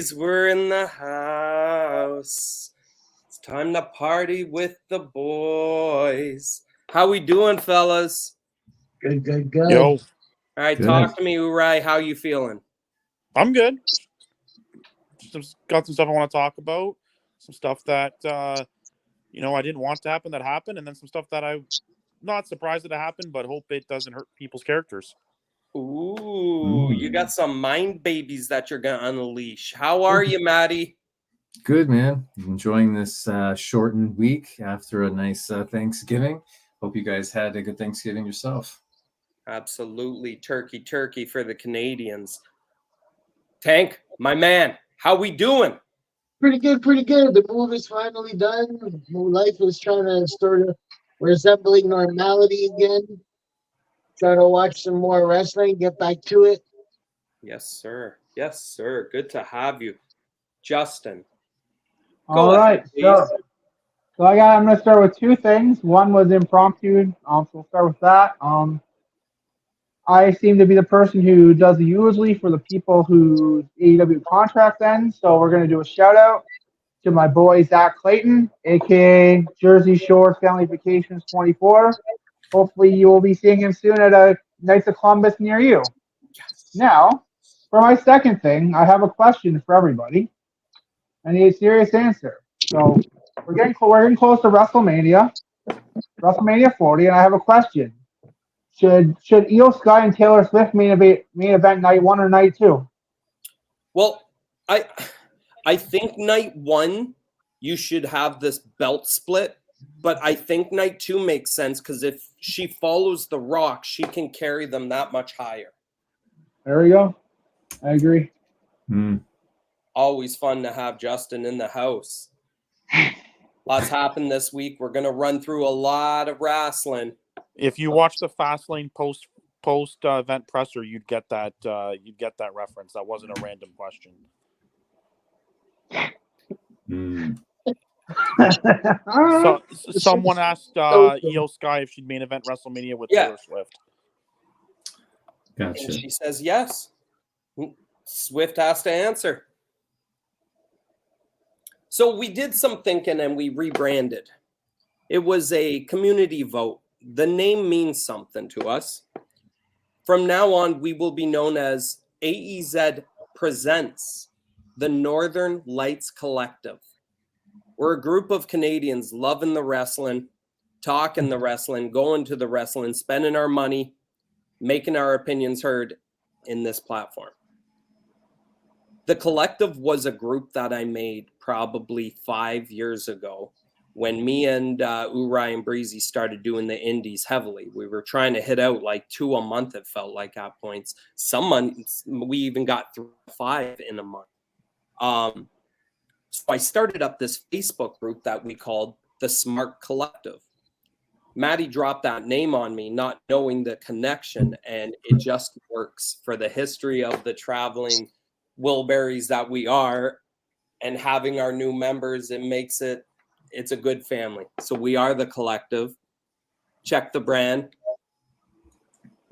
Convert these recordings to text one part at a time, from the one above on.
boys, we're in the house. It's time to party with the boys. How we doing, fellas? Good. Yo, All right, Good. talk to me, Uri. How you feeling? I'm good. Just got some stuff I want to talk about. Some stuff that I didn't want to happen that happened, and then some stuff that I'm not surprised that it happened, but hope it doesn't hurt people's characters. Ooh, you got some mind babies that you're gonna unleash. How are you, Maddie? Good, man. Enjoying this shortened week after a nice Thanksgiving. Hope you guys had a good Thanksgiving yourself. Absolutely, turkey for the Canadians. Tank, my man, how we doing? Pretty good. The move is finally done. Life is trying to sort of resembling normality again. Trying to watch some more wrestling, get back to it. Yes, sir. Good to have you. Justin. All right, so I'm going to start with two things. One was impromptu, so we'll start with that. I seem to be the person who does the usually for the people whose AEW contract ends, so we're going to do a shout out to my boy Zach Clayton, aka Jersey Shore Family Vacations 24. Hopefully, you will be seeing him soon at a Knights of Columbus near you. Yes. Now, for my second thing, I have a question for everybody. I need a serious answer. So we're getting close to WrestleMania 40, and I have a question. Should Io Sky and Taylor Swift main event night 1 or night 2? Well, I think night 1 you should have this belt split, but I think night 2 makes sense because if she follows The Rock, she can carry them that much higher. There we go. I agree. Always fun to have Justin in the house. Lots happened this week. We're gonna run through a lot of wrestling. If you watch the Fastlane post event presser, you'd get that reference. That wasn't a random question. So someone asked Io Sky if she'd main event WrestleMania with Taylor Swift. Gotcha. And she says yes. Swift has to answer. So we did some thinking and we rebranded. It was a community vote. The name means something to us. From now on, we will be known as AEZ Presents the Northern Lights Collective. We're a group of Canadians loving the wrestling, talking the wrestling, going to the wrestling, spending our money, making our opinions heard in this platform. The Collective was a group that I made probably 5 years ago when me and Uri and Breezy started doing the indies heavily. We were trying to hit out like 2 a month, it felt like at points. Some months, we even got 3 to 5 in a month. So I started up this Facebook group that we called the Smart Collective. Maddie dropped that name on me, not knowing the connection, and it just works for the history of the traveling Wilburys that we are, and having our new members, it's a good family. So we are the Collective. Check the brand.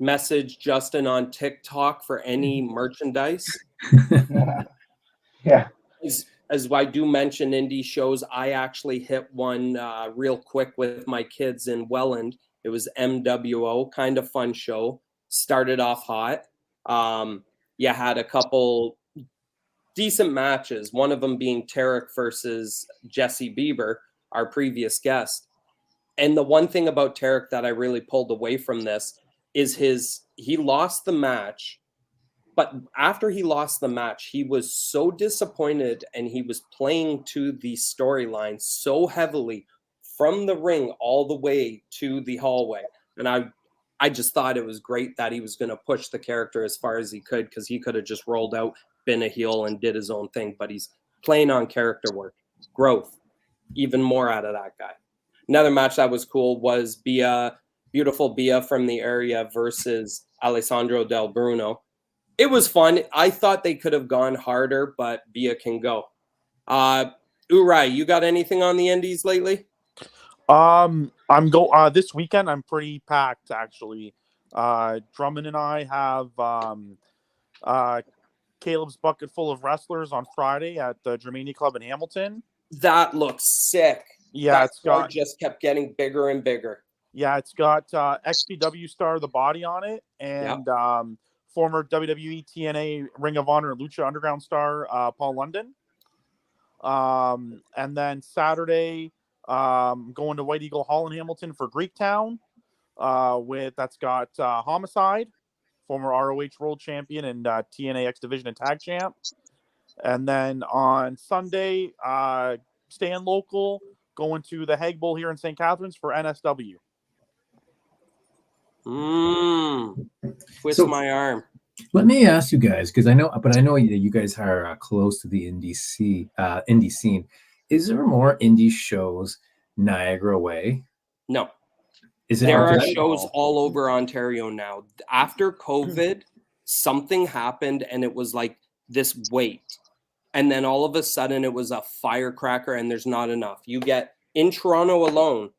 Message Justin on TikTok for any merchandise. Yeah. As I do mention indie shows, I actually hit one real quick with my kids in Welland. It was MWO, kind of fun show. Started off hot. Had a couple decent matches, one of them being Tarek versus Jesse Bieber, our previous guest. And the one thing about Tarek that I really pulled away from this is he lost the match, but after he lost the match, he was so disappointed and he was playing to the storyline so heavily from the ring all the way to the hallway. And I just thought it was great that he was going to push the character as far as he could, because he could have just rolled out, been a heel, and did his own thing. But he's playing on character work, growth, even more out of that guy. Another match that was cool was beautiful Bia from the area versus Alessandro Del Bruno. It was fun. I thought they could have gone harder, but Bia can go. Uri, you got anything on the indies lately? This weekend I'm pretty packed actually. Drummond and I have Caleb's Bucket Full of Wrestlers on Friday at the Germania Club in Hamilton. That looks sick. Yeah, that it's got just kept getting bigger and bigger. Yeah, it's got XPW star The Body on it, and former WWE, TNA, Ring of Honor, and Lucha Underground star Paul London. And then Saturday, going to White Eagle Hall in Hamilton for Greektown. That's got Homicide, former ROH World Champion and TNA X Division and Tag Champ. And then on Sunday, staying local, going to the Hague Bowl here in St. Catharines for NSW. Twist my arm. Let me ask you guys, because I know that you guys are close to the indie scene. Is there more indie shows Niagara way? No. There are shows all over Ontario now. After COVID, something happened and it was like this wait. And then all of a sudden it was a firecracker and there's not enough. You get in Toronto alone,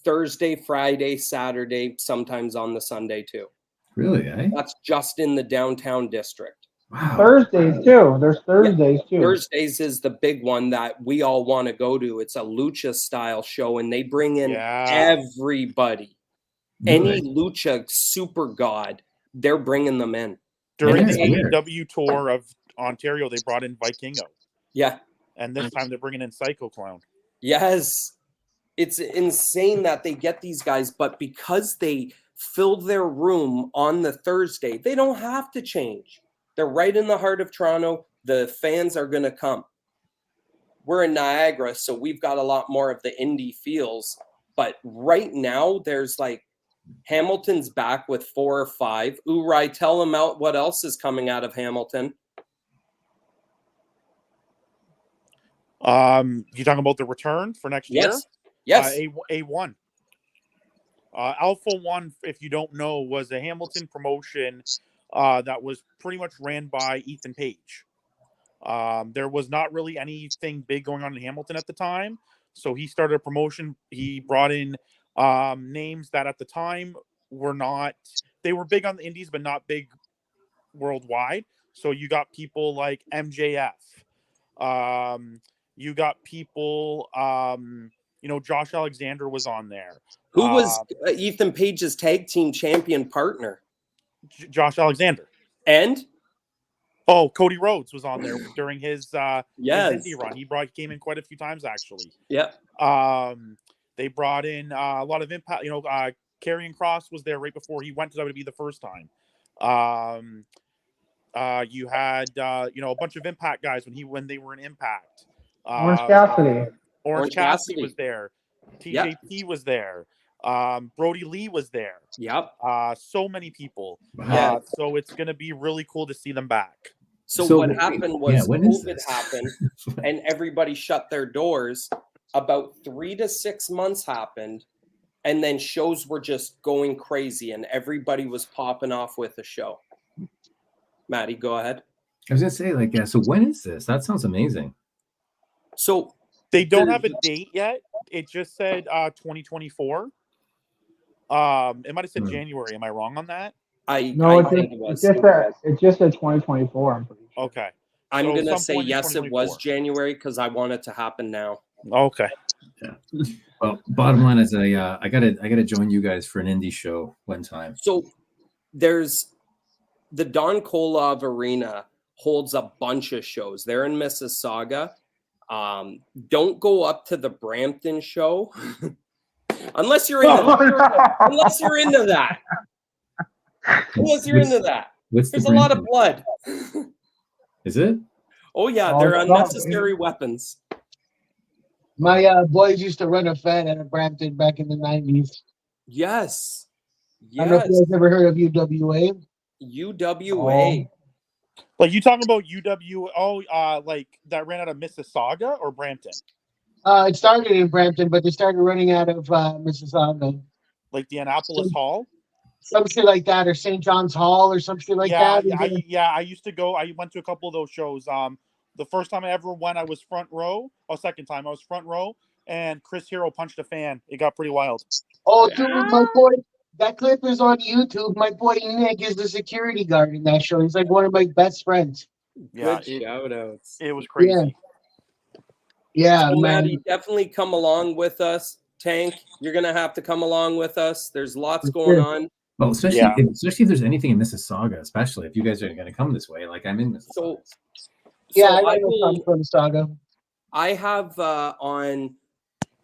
Thursday, Friday, Saturday, sometimes on the Sunday too. Really, eh? That's just in the downtown district. Wow. Thursdays too. There's Thursdays too. Thursdays is the big one that we all want to go to. It's a lucha style show and they bring in everybody. Really? Any lucha super god, they're bringing them in. During the AEW tour of Ontario, they brought in Vikingo. Yeah. And this time they're bringing in Psycho Clown. Yes. It's insane that they get these guys, but because they filled their room on the Thursday, they don't have to change. They're right in the heart of Toronto. The fans are going to come. We're in Niagara, so we've got a lot more of the indie feels. But right now, there's like Hamilton's back with 4 or 5. Uri, tell them out what else is coming out of Hamilton. You talking about the return for next year? Yes. A1. Alpha One, if you don't know, was a Hamilton promotion that was pretty much ran by Ethan Page. There was not really anything big going on in Hamilton at the time, so he started a promotion. He brought in names that at the time were big on the indies, but not big worldwide. So you got people like MJF. You got people, Josh Alexander was on there. Who was Ethan Page's tag team champion partner? Josh Alexander. And? Oh, Cody Rhodes was on there during his indie run. He came in quite a few times, actually. Yeah. They brought in a lot of Impact. Karrion Kross was there right before he went to WWE the first time. You had a bunch of Impact guys when they were in Impact. Orange Cassidy. Orange Cassidy was there. TJP was there. Brody Lee was there. Yep. So many people. Wow. So it's going to be really cool to see them back. So what happened was COVID happened and everybody shut their doors. About 3 to 6 months happened, and then shows were just going crazy and everybody was popping off with a show. Maddie, go ahead. I was going to say, so when is this? That sounds amazing. So they don't have a date yet. It just said 2024. It might have said January. Am I wrong on that? It just said 2024. I'm pretty sure. Okay. I'm going to say yes, it was January because I want it to happen now. Okay. Yeah. Well, bottom line is I gotta join you guys for an indie show one time. So there's the Don Kolov Arena holds a bunch of shows. They're in Mississauga. Don't go up to the Brampton show unless you're into that. There's a lot of blood. Is it? Oh yeah, they're unnecessary weapons. My boys used to run a Fed at Brampton back in the 90s. Yes. I don't know if you guys ever heard of UWA. UWA. Like you talking about UWO, like that ran out of Mississauga or Brampton? It started in Brampton, but they started running out of Mississauga. Like the Annapolis Hall? Some shit like that, or St. John's Hall, or some shit like that. I used to go. I went to a couple of those shows. The first time I ever went, I was front row. Second time I was front row, and Chris Hero punched a fan. It got pretty wild. Oh, dude, my boy, that clip is on YouTube. My boy Nick is the security guard in that show. He's like one of my best friends. Yeah, Good shout outs. it was crazy. Yeah, So, man. Maddie, definitely come along with us. Tank, you're going to have to come along with us. There's lots For going sure. on. Well, especially Yeah. especially if there's anything in Mississauga, especially if you guys are going to come this way. Like I'm in Mississauga. So, Yeah, so I got I no problem will. for the saga. I have on.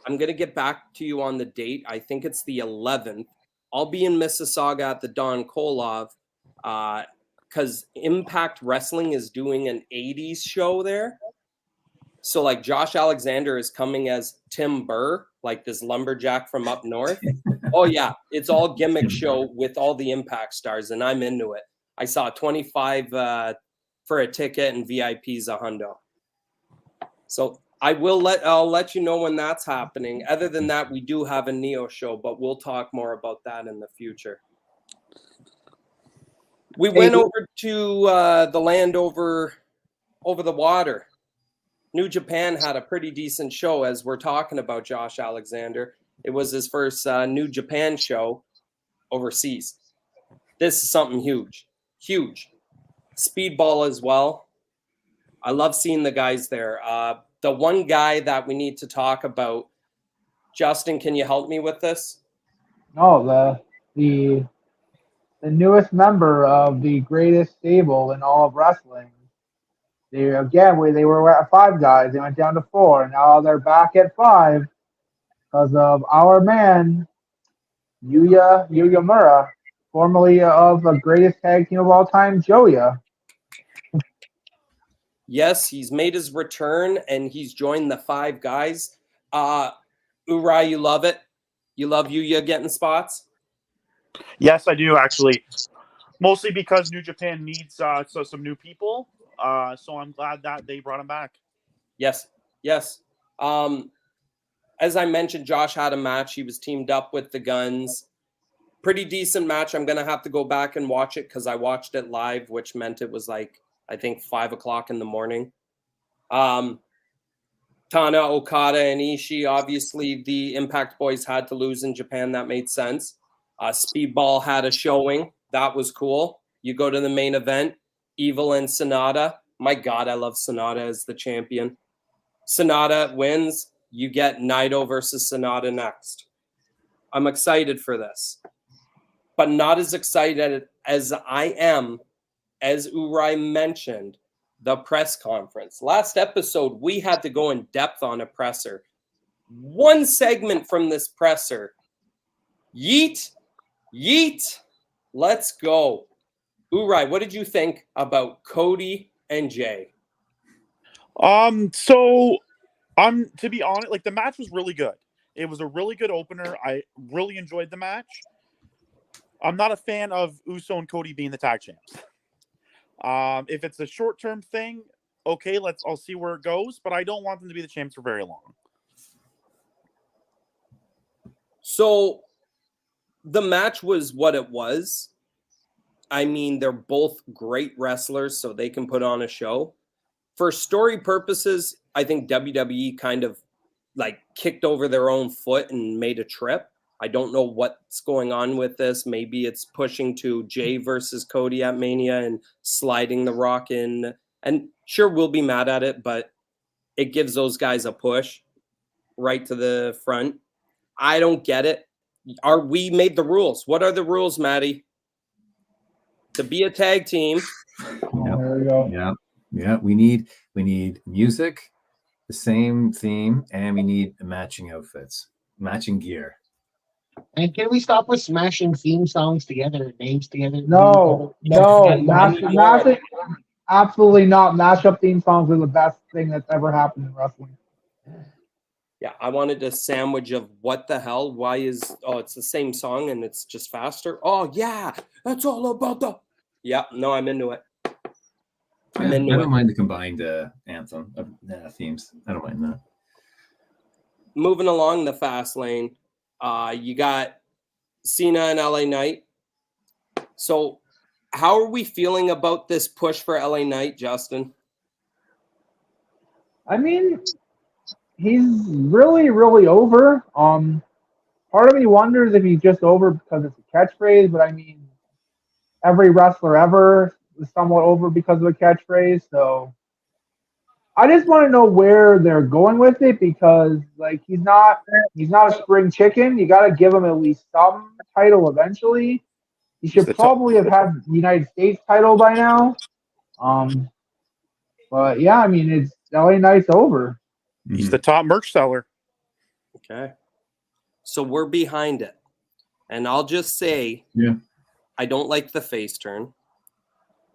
I'm gonna get back to you on the date. I think it's the 11th. I'll be in Mississauga at the Don Kolov, because Impact Wrestling is doing an 80s show there. So like Josh Alexander is coming as Tim Burr, like this lumberjack from up north. Oh yeah, it's all gimmick show with all the Impact stars, and I'm into it. I saw 25 for a ticket and VIP's a hundo. So I'll let you know when that's happening. Other than that, we do have a Neo show, but we'll talk more about that in the future. We went over to the land over the water. New Japan had a pretty decent show, as we're talking about Josh Alexander. It was his first New Japan show overseas. This is something huge. Speedball as well. I love seeing the guys there. The one guy that we need to talk about, Justin, can you help me with this? No, the newest member of the greatest stable in all of wrestling. They were at 5 guys. They went down to 4. Now they're back at 5 because of our man Yuya Uemura, formerly of the greatest tag team of all time, Joya. Yes, he's made his return and he's joined the 5 guys. Uri, you love it? You love Yuya getting spots? Yes, I do actually. Mostly because New Japan needs some new people. So I'm glad that they brought him back. Yes. As I mentioned, Josh had a match. He was teamed up with the Guns. Pretty decent match. I'm going to have to go back and watch it because I watched it live, which meant it was like, I think, 5 o'clock in the morning. Tana, Okada, and Ishii, obviously the Impact Boys had to lose in Japan. That made sense. Speedball had a showing. That was cool. You go to the main event, Evil and Sonata. My God, I love Sonata as the champion. Sonata wins. You get Naito versus Sonata next. I'm excited for this, but not as excited as I am, as Uri mentioned, the press conference. Last episode, we had to go in depth on a presser. One segment from this presser. Yeet. Let's go. Uri, what did you think about Cody and Jay? So to be honest, like the match was really good. It was a really good opener. I really enjoyed the match. I'm not a fan of Uso and Cody being the tag champs. If it's a short-term thing, okay, I'll see where it goes, but I don't want them to be the champs for very long. So the match was what it was. I mean, they're both great wrestlers, so they can put on a show. For story purposes, I think WWE kind of like kicked over their own foot and made a trip. I don't know what's going on with this. Maybe it's pushing to Jay versus Cody at Mania and sliding the Rock in. And sure, we'll be mad at it, but it gives those guys a push right to the front. I don't get it. We made the rules? What are the rules, Maddie? To be a tag team. There we go. Yeah. We need music, the same theme, and we need matching outfits, matching gear. And can we stop with smashing theme songs together, names together? No, absolutely not. Mashup theme songs are the best thing that's ever happened in wrestling. Yeah, I wanted a sandwich of what the hell? It's the same song and it's just faster? Oh, yeah, that's all about the... Yeah, no, I'm into it. I don't mind the combined anthem themes. I don't mind that. Moving along the fast lane, you got Cena and LA Knight. So how are we feeling about this push for LA Knight, Justin? I mean, he's really, really over. Part of me wonders if he's just over because it's a catchphrase, but I mean, every wrestler ever somewhat over because of a catchphrase. So I just want to know where they're going with it because like he's not a spring chicken. You got to give him at least some title eventually. He should probably have had the United States title by now. But yeah, I mean it's LA Knight's over. He's the top merch seller. Okay. So we're behind it. And I'll just say, I don't like the face turn.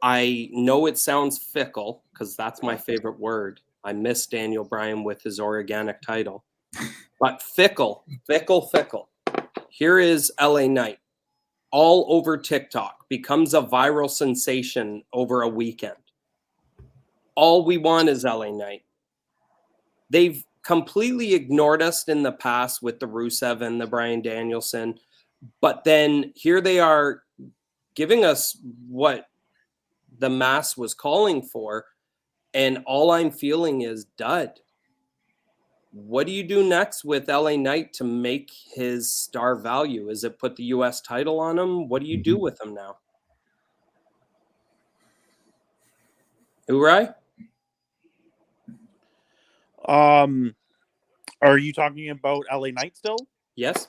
I know it sounds fickle because that's my favorite word. I miss Daniel Bryan with his organic title. But fickle. Here is LA Knight. All over TikTok. Becomes a viral sensation over a weekend. All we want is LA Knight. They've completely ignored us in the past with the Rusev and the Bryan Danielson. But then here they are giving us what the mass was calling for. And all I'm feeling is dud. What do you do next with LA Knight to make his star value? Is it put the U.S. title on him? What do you do with him now? Urai? Are you talking about LA Knight still? Yes.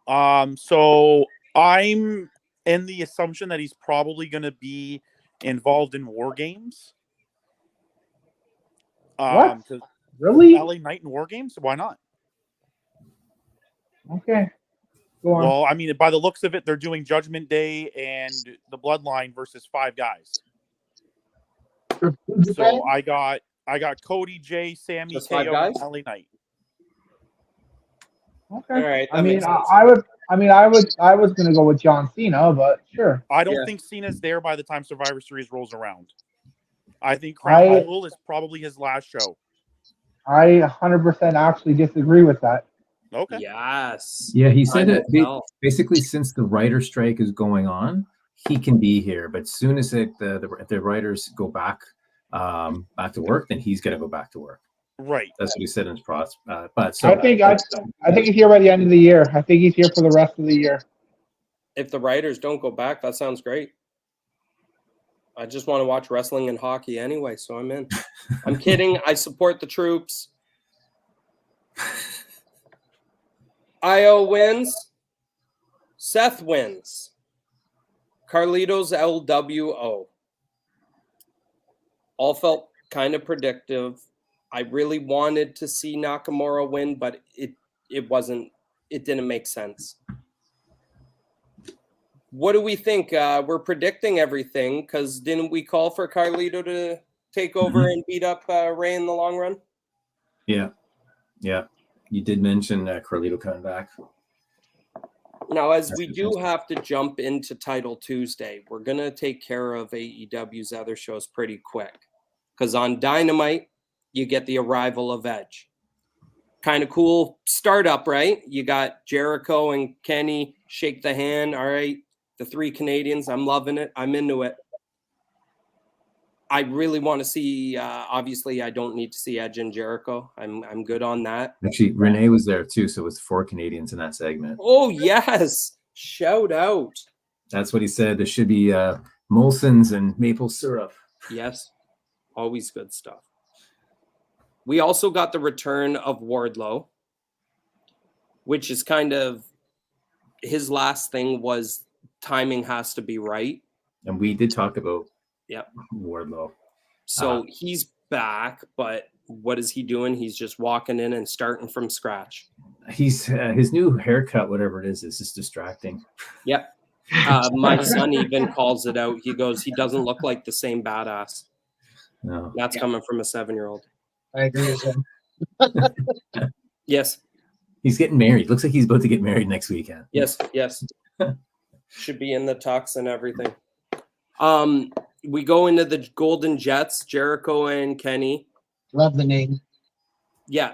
So I'm in the assumption that he's probably going to be involved in War Games. What? Really? LA Knight in War Games? Why not? Okay. Go on. Well, I mean, by the looks of it, they're doing Judgment Day and the Bloodline versus 5 guys. So I got Cody, Jay, Sammy, Just KO, 5 guys? and LA Knight. Okay. All right. I mean, I was gonna go with John Cena, but sure. I don't think Cena's there by the time Survivor Series rolls around. I think Crown Jewel is probably his last show. I 100% actually disagree with that. Okay. Yes. Yeah, he said that basically since the writer strike is going on, he can be here. But soon as the writers go back to work, then he's gonna go back to work. Right. That's what he said in his process. But I think he's here by the end of the year. I think he's here for the rest of the year. If the writers don't go back, that sounds great. I just want to watch wrestling and hockey anyway, so I'm in. I'm kidding. I support the troops. Io wins. Seth wins. Carlitos LWO. All felt kind of predictive. I really wanted to see Nakamura win, but it didn't make sense. What do we think? We're predicting everything because didn't we call for Carlito to take over and beat up Ray in the long run? Yeah. You did mention Carlito coming back. Now, as we do have to jump into Title Tuesday, we're going to take care of AEW's other shows pretty quick. Because on Dynamite, you get the arrival of Edge. Kind of cool startup, right? You got Jericho and Kenny shake the hand. All right, the 3 Canadians. I'm loving it. I'm into it. I really want to see, obviously, I don't need to see Edge and Jericho. I'm good on that. Actually, Renee was there too, so it was 4 Canadians in that segment. Oh, yes. Shout out. That's what he said. There should be Molson's and maple syrup. Yes. Always good stuff. We also got the return of Wardlow, which is kind of his last thing was timing has to be right. And we did talk about Wardlow. So he's back, but what is he doing? He's just walking in and starting from scratch. He's his new haircut, whatever it is just distracting. Yep. My son even calls it out. He goes, he doesn't look like the same badass. No. That's coming from a 7-year-old. I agree with him. Yes. He's getting married. Looks like he's about to get married next weekend. Yes. Should be in the tux and everything. We go into the Golden Jets, Jericho and Kenny. Love the name. Yeah.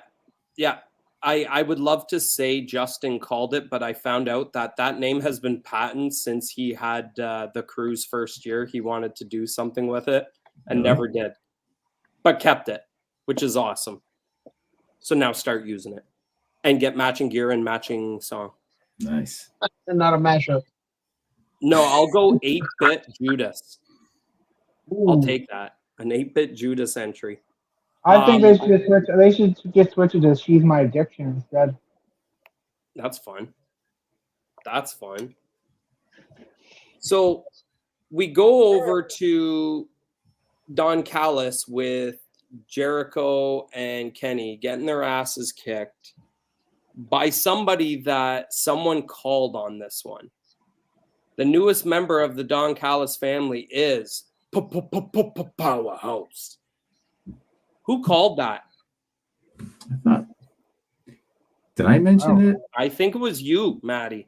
I would love to say Justin called it, but I found out that name has been patented since he had the Cruise first year. He wanted to do something with it and never did, but kept it, which is awesome. So now start using it and get matching gear and matching song. Nice. And not a mashup. No, I'll go 8-bit Judas. I'll Ooh. take that. An 8-bit Judas entry. I think they should just switch. They should just switch it to "She's My Addiction" instead. That's fun. That's fun. So we go over to Don Callis with Jericho and Kenny getting their asses kicked by somebody that someone called on this one. The newest member of the Don Callis family is Powerhouse. Who called that? Did I mention it? I think it was you, Maddie.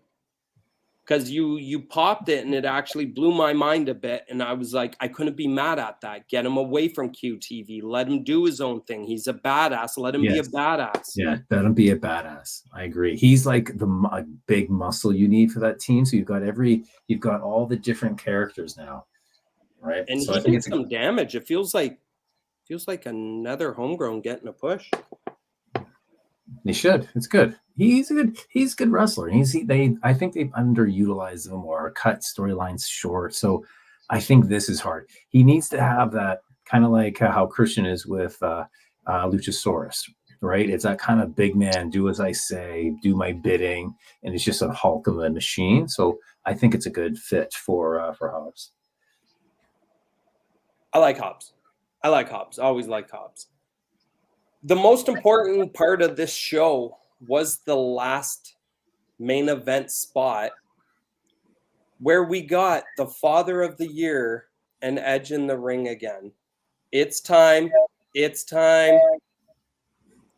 Because you popped it and it actually blew my mind a bit. And I was like, I couldn't be mad at that. Get him away from QTV. Let him do his own thing. He's a badass. Let him be a badass. Yeah, let him be a badass. I agree. He's like the big muscle you need for that team. So you've got all the different characters now, right? And so he did some damage. It feels like another homegrown getting a push. He should. It's good. He's a good wrestler. I think they've underutilized him or cut storylines short. So I think this is hard. He needs to have that kind of like how Christian is with Luchasaurus, right? It's that kind of big man, do as I say, do my bidding, and it's just a Hulk of a machine. So I think it's a good fit for Hobbs. I like Hobbs. Always like Hobbs. The most important part of this show was the last main event spot where we got the Father of the Year and Edge in the ring again. It's time.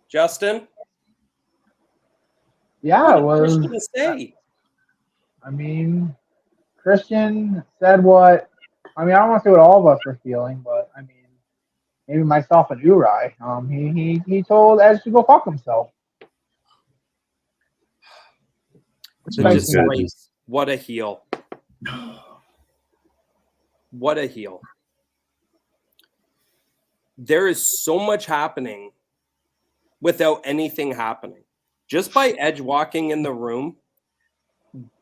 Justin? Yeah, it was. What did Christian say? I mean, Christian said what. I mean, I don't want to say what all of us were feeling, but I mean, maybe myself and Uri. He told Edge to go fuck himself. The disgrace. What a heel. What a heel. There is so much happening without anything happening. Just by Edge walking in the room,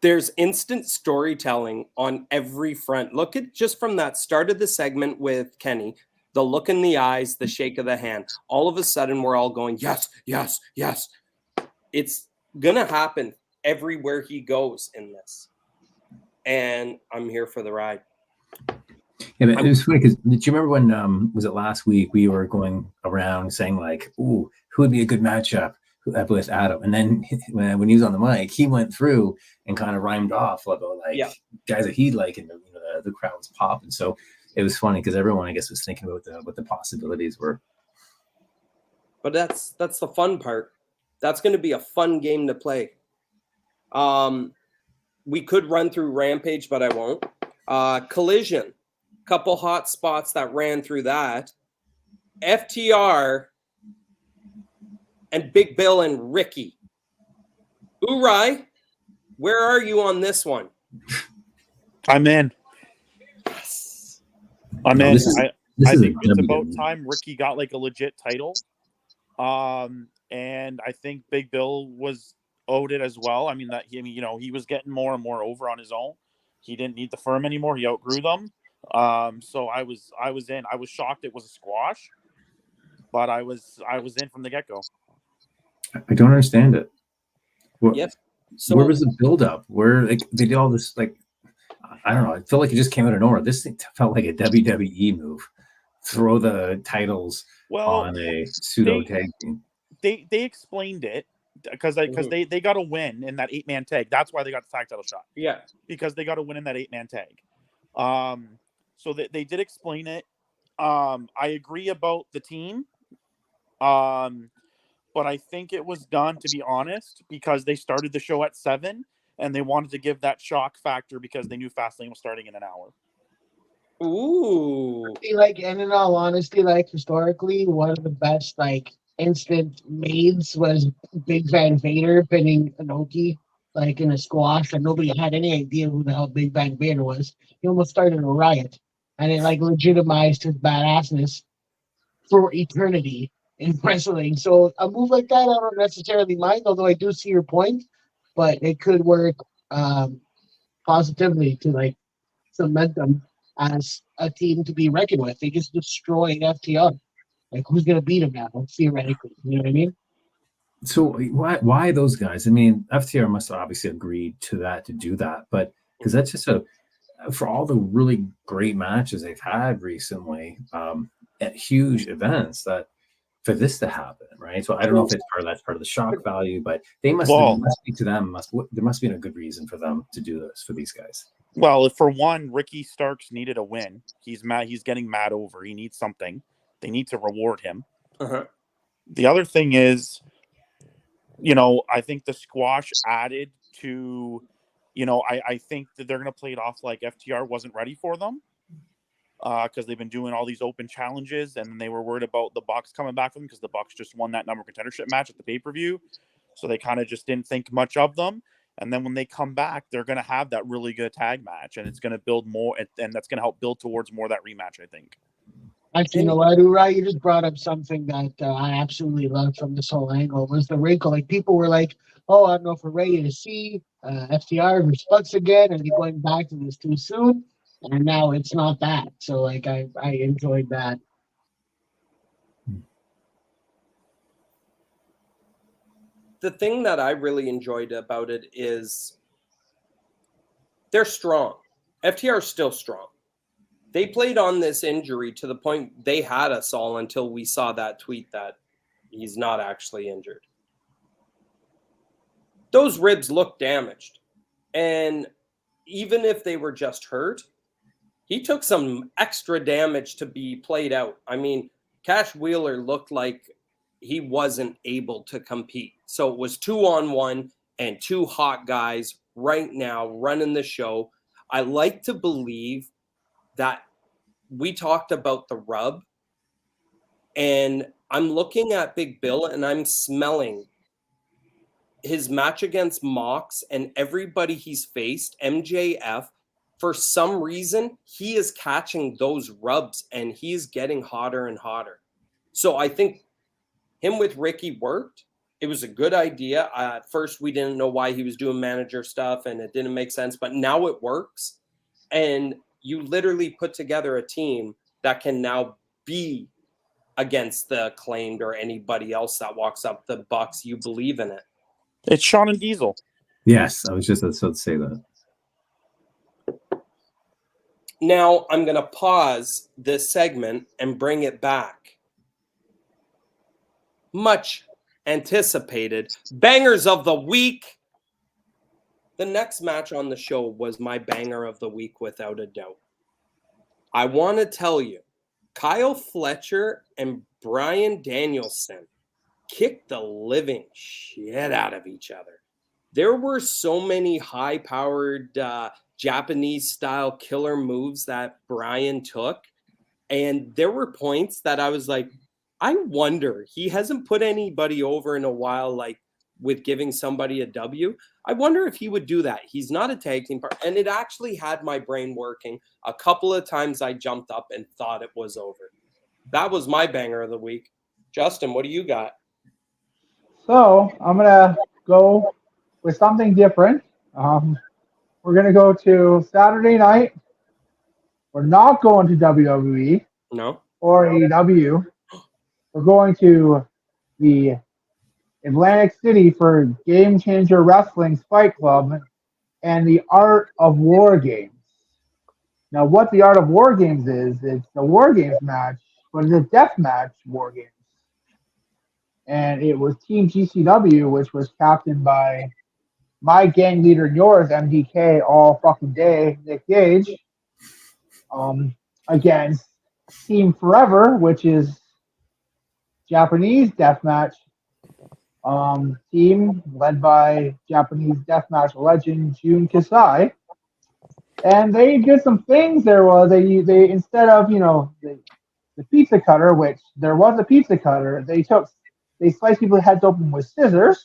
there's instant storytelling on every front. Look at just from that start of the segment with Kenny, the look in the eyes, the shake of the hand. All of a sudden, we're all going, yes, yes, yes. It's going to happen everywhere he goes in this. And I'm here for the ride. Yeah, but it was funny because did you remember when was it last week we were going around saying like, "Ooh, who would be a good matchup with Adam?" And then when he was on the mic, he went through and kind of rhymed off about like guys that he'd like, and the crowd was popping. So it was funny because everyone, I guess, was thinking about what the possibilities were. But that's the fun part. That's going to be a fun game to play. We could run through Rampage, but I won't. Collision. Couple hot spots that ran through that. FTR and Big Bill and Ricky. Uri, where are you on this one? I'm in. Yes. I'm in. I think it's about WWE. time Ricky got like a legit title. And I think Big Bill was owed it as well. I mean, he was getting more and more over on his own. He didn't need the firm anymore. He outgrew them. So I was in. I was shocked it was a squash, but I was in from the get-go. I don't understand it. Yes. So where was the build-up? Where like they did all this like I don't know. It felt like it just came out of nowhere. This thing felt like a WWE move. Throw the titles on a pseudo tag team. They explained it because they got a win in that 8-man tag. That's why they got the tag title shot. Yeah, because they got to win in that 8-man tag. So they did explain it. I agree about the team. But I think it was done, to be honest, because they started the show at 7 and they wanted to give that shock factor because they knew Fastlane was starting in an hour. Ooh. And in all honesty, historically, one of the best instant maids was Big Van Vader pinning Inoki in a squash, and nobody had any idea who the hell Big Van Vader was. He almost started a riot, and it legitimized his badassness for eternity in wrestling. So a move like that, I don't necessarily mind, although I do see your point, but it could work positively to cement them as a team to be reckoned with. They just destroyed FTR. Like, who's going to beat them now, theoretically? You know what I mean? So why those guys? I mean, FTR must have obviously agreed to that to do that, but because that's just for all the really great matches they've had recently at huge events, that for this to happen, right? So I don't know if that's part of the shock value, but there must be a good reason for them to do this for these guys. Well, for one, Ricky Starks needed a win. He's mad. He's getting mad over. He needs something. They need to reward him. Uh-huh. The other thing is, I think the squash added to, I think that they're going to play it off like FTR wasn't ready for them because they've been doing all these open challenges, and they were worried about the Bucks coming back from them because the Bucks just won that number contendership match at the pay-per-view. So they kind of just didn't think much of them. And then when they come back, they're going to have that really good tag match, and it's going to build more, and that's going to help build towards more of that rematch, I think. Actually, you know what, Uri? You just brought up something that I absolutely loved from this whole angle was the wrinkle. Like, people were like, oh, I don't know if we're ready to see FTR versus Bucks again. Are they going back to this too soon? And now it's not that. So, like, I enjoyed that. The thing that I really enjoyed about it is they're strong. FTR is still strong. They played on this injury to the point they had us all until we saw that tweet that he's not actually injured. Those ribs look damaged. And even if they were just hurt, he took some extra damage to be played out. I mean, Cash Wheeler looked like he wasn't able to compete. So it was 2-on-1 and two hot guys right now running the show. I like to believe that we talked about the rub, and I'm looking at Big Bill and I'm smelling his match against Mox and everybody he's faced, MJF. For some reason, he is catching those rubs and he's getting hotter and hotter. So I think him with Ricky worked. It was a good idea. At first, we didn't know why he was doing manager stuff and it didn't make sense, but now it works. And you literally put together a team that can now be against the Acclaimed or anybody else that walks up the Bucks. You believe in it. It's Shawn and Diesel. Yes, I was just about to say that. Now I'm going to pause this segment and bring it back. Much anticipated bangers of the week. The next match on the show was my banger of the week without a doubt. I want to tell you, Kyle Fletcher and Bryan Danielson kicked the living shit out of each other. There were so many high-powered Japanese-style killer moves that Bryan took, and there were points that I was like, I wonder, he hasn't put anybody over in a while, like with giving somebody a W. I wonder if he would do that. He's not a tag team partner, and it actually had my brain working. A couple of times I jumped up and thought it was over. That was my banger of the week. Justin, what do you got? So I'm gonna go with something different. We're gonna go to Saturday night. We're not going to WWE or AEW. We're going to the Atlantic City for Game Changer Wrestling's Fight Club and the Art of War Games. Now, what the Art of War Games is, it's a War Games match, but it's a death match War Games. And it was Team GCW, which was captained by my gang leader and yours, MDK, all fucking day, Nick Gage, against Team Forever, which is Japanese deathmatch team led by Japanese deathmatch legend Jun Kasai. And they did some things. There was they instead of the pizza cutter, which there was a pizza cutter, they sliced people's heads open with scissors.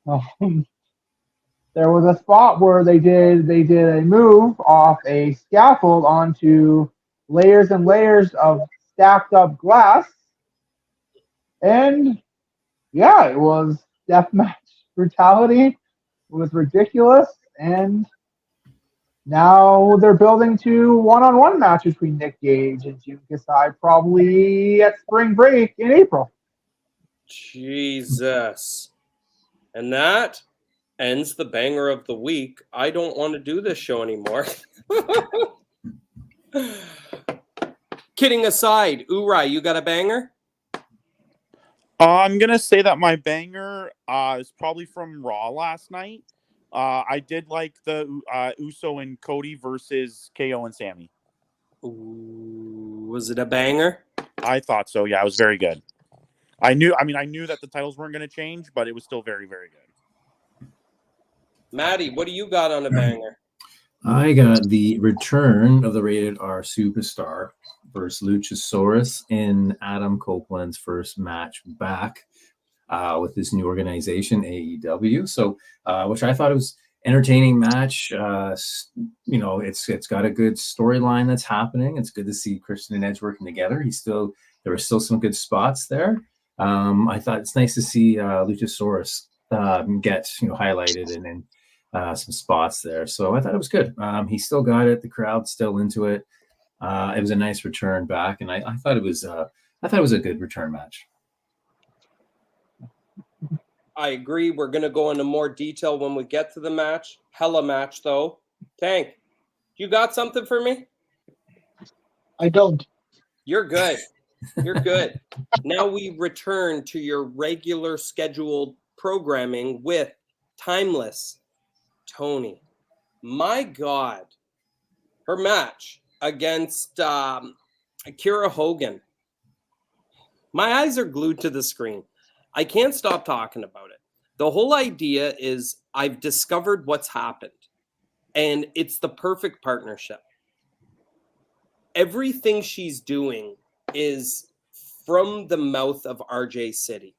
There was a spot where they did a move off a scaffold onto layers and layers of stacked up glass. And yeah, it was deathmatch brutality. It was ridiculous, and Now they're building to one-on-one match between Nick Gage and Jun Kasai, probably at spring break in April. Jesus. And that ends the banger of the week. I don't want to do this show anymore. Kidding aside, Uri, you got a banger? I'm gonna say that my banger is probably from Raw last night. I did like the Uso and Cody versus KO and Sammy. Ooh, was it a banger? I thought so. Yeah, it was very good. I knew that the titles weren't going to change, but it was still very, very good. Maddie, what do you got on a banger? I got the return of the Rated R Superstar versus Luchasaurus in Adam Copeland's first match back with this new organization, AEW. So, which I thought it was entertaining match. It's got a good storyline that's happening. It's good to see Christian and Edge working together. There were still some good spots there. I thought it's nice to see Luchasaurus get highlighted and some spots there. So I thought it was good. He still got it. The crowd's still into it. It was a nice return back, and I thought it was a good return match. I agree. We're going to go into more detail when we get to the match. Hella match, though. Tank, you got something for me? I don't. You're good. You're good. Now we return to your regular scheduled programming with Timeless Tony. My God. Her match against Kira Hogan. My eyes are glued to the screen. I can't stop talking about it. The whole idea is I've discovered what's happened, and it's the perfect partnership. Everything she's doing is from the mouth of RJ City.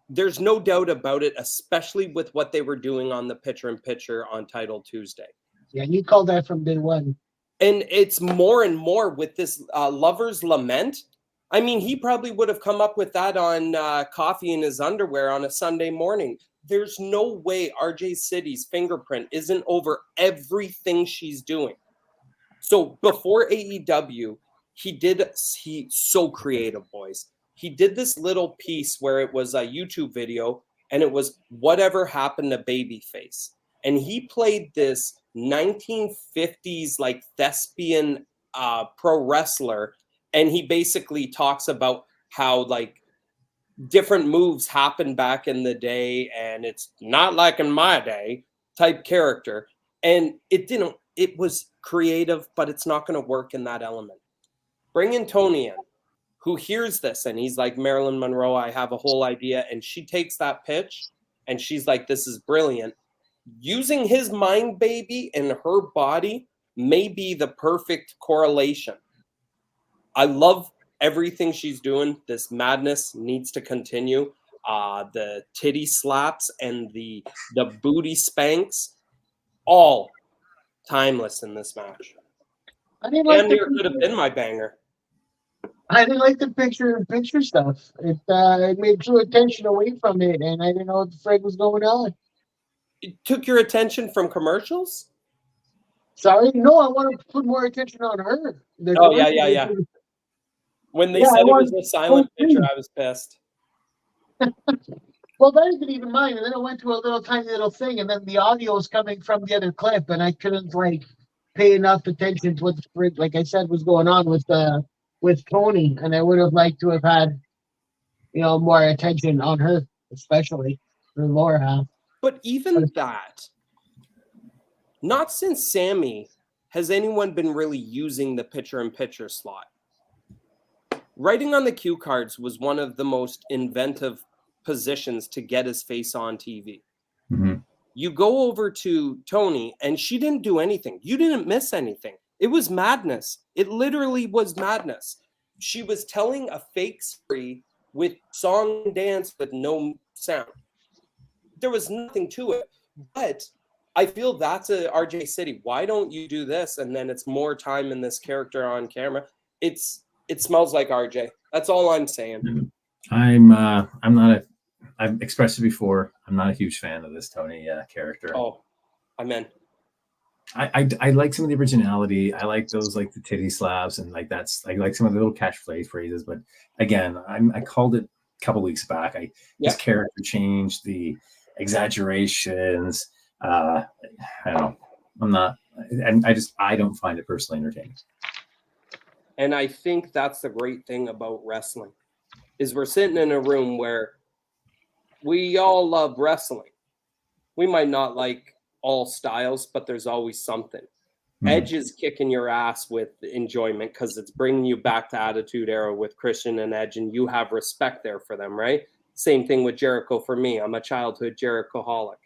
There's no doubt about it, especially with what they were doing on the picture-in-picture on Title Tuesday. Yeah, you called that from day one. And it's more and more with this Lover's Lament. I mean, he probably would have come up with that on coffee in his underwear on a Sunday morning. There's no way RJ City's fingerprint isn't over everything she's doing. So before AEW, he's so creative, boys. He did this little piece where it was a YouTube video, and it was whatever happened to Babyface. And he played this 1950s like thespian pro wrestler, and he basically talks about how like different moves happened back in the day, and it's not like in my day type character. And it was creative, but it's not going to work in that element. Bring in Tony in, who hears this, and he's like, Marilyn Monroe, I have a whole idea. And she takes that pitch, and she's like, this is brilliant. Using his mind baby and her body may be the perfect correlation. I love everything she's doing. This madness needs to continue. The titty slaps and the booty spanks, all timeless in this match. I didn't like It could have been my banger. I didn't like the picture stuff. It made true attention away from it, and I didn't know what the frig was going on. It took your attention from commercials? Sorry, no, I want to put more attention on her. Yeah. When they said it was a silent picture, I was pissed. Well, that isn't even mine. And then I went to a little tiny little thing, and then the audio was coming from the other clip, and I couldn't pay enough attention to what the frig, like I said, was going on with Tony, and I would have liked to have had, more attention on her, especially her lower half. But even that, not since Sammy has anyone been really using the picture-in-picture slot. Writing on the cue cards was one of the most inventive positions to get his face on TV. Mm-hmm. You go over to Tony, and she didn't do anything. You didn't miss anything. It was madness. It literally was madness. She was telling a fake story with song and dance with no sound. There was nothing to it. But I feel that's a RJ City. Why don't you do this? And then it's more time in this character on camera. It smells like RJ. That's all I'm saying. I've expressed it before. I'm not a huge fan of this Tony character. Oh, I'm in. I like some of the originality. I like those, like the titty slaps, and like that's I like some of the little catchphrase phrases. But again, I called it a couple weeks back. His character changed, the exaggerations. I don't know. I'm not, and I don't find it personally entertaining. And I think that's the great thing about wrestling is we're sitting in a room where we all love wrestling. We might not like all styles, but there's always something. Edge is kicking your ass with enjoyment because it's bringing you back to Attitude Era with Christian and Edge, and you have respect there for them, right? Same thing with Jericho for me. I'm a childhood Jericho-holic.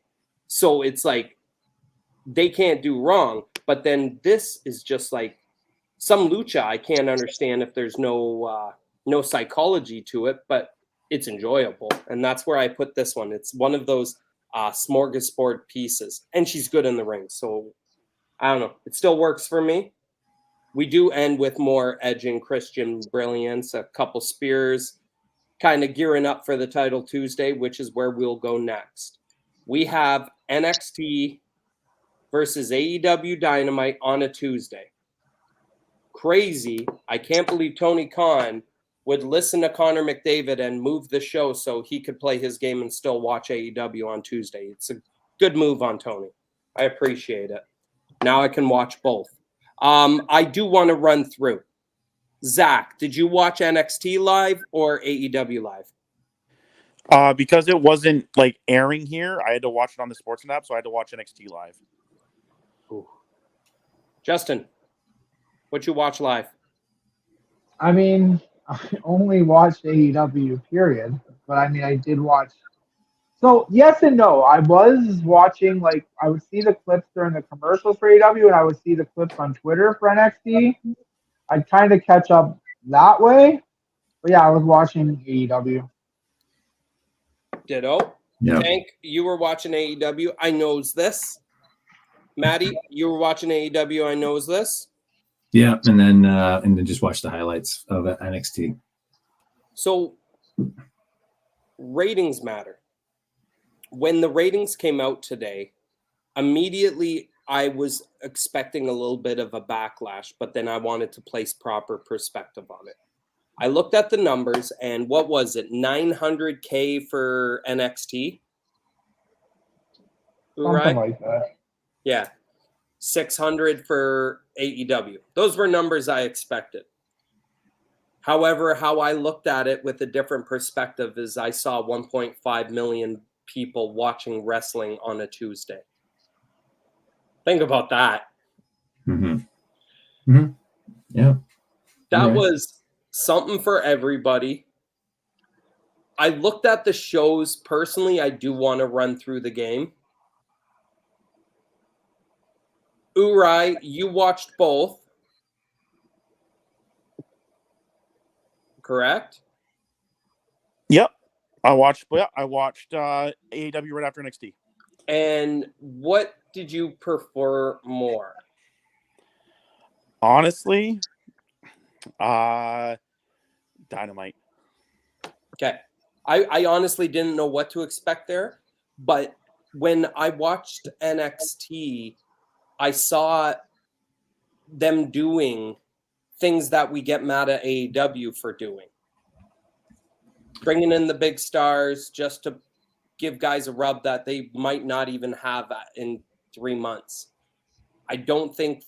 So it's like they can't do wrong, but then this is just like some lucha. I can't understand if there's no psychology to it, but it's enjoyable. And that's where I put this one. It's one of those smorgasbord pieces, and she's good in the ring. So I don't know. It still works for me. We do end with more Edge and Christian brilliance, a couple spears, kind of gearing up for the title Tuesday, which is where we'll go next. We have NXT versus AEW Dynamite on a Tuesday. Crazy. I can't believe Tony Khan would listen to Connor McDavid and move the show so he could play his game and still watch AEW on Tuesday. It's a good move on Tony. I appreciate it. Now I can watch both. I do want to run through. Zach, did you watch NXT live or AEW live? Because it wasn't like airing here, I had to watch it on the Sportsnet app, so I had to watch NXT live. Ooh. Justin, what you watch live? I mean, I only watched AEW, period. But I mean, I did watch. So yes and no. I was watching, like, I would see the clips during the commercials for AEW, and I would see the clips on Twitter for NXT. I'd kind of catch up that way. But yeah, I was watching AEW. Ditto. Yeah. Tank, you were watching AEW. I knows this. Maddie, you were watching AEW. I knows this. Yeah, and then just watch the highlights of NXT. So ratings matter. When the ratings came out today, immediately I was expecting a little bit of a backlash, but then I wanted to place proper perspective on it. I looked at the numbers, and what was it? 900K for NXT? Something like that. Yeah. 600 for AEW. Those were numbers I expected. However, how I looked at it with a different perspective is I saw 1.5 million people watching wrestling on a Tuesday. Think about that. Mm-hmm. Mm-hmm. Yeah. That was something for everybody. I looked at the shows personally. I do want to run through the game. Uri, you watched both. Correct? Yep. I watched AEW right after NXT. And what did you prefer more? Honestly, Dynamite. Okay. I honestly didn't know what to expect there, but when I watched NXT, I saw them doing things that we get mad at AEW for doing. Bringing in the big stars just to give guys a rub that they might not even have in 3 months. I don't think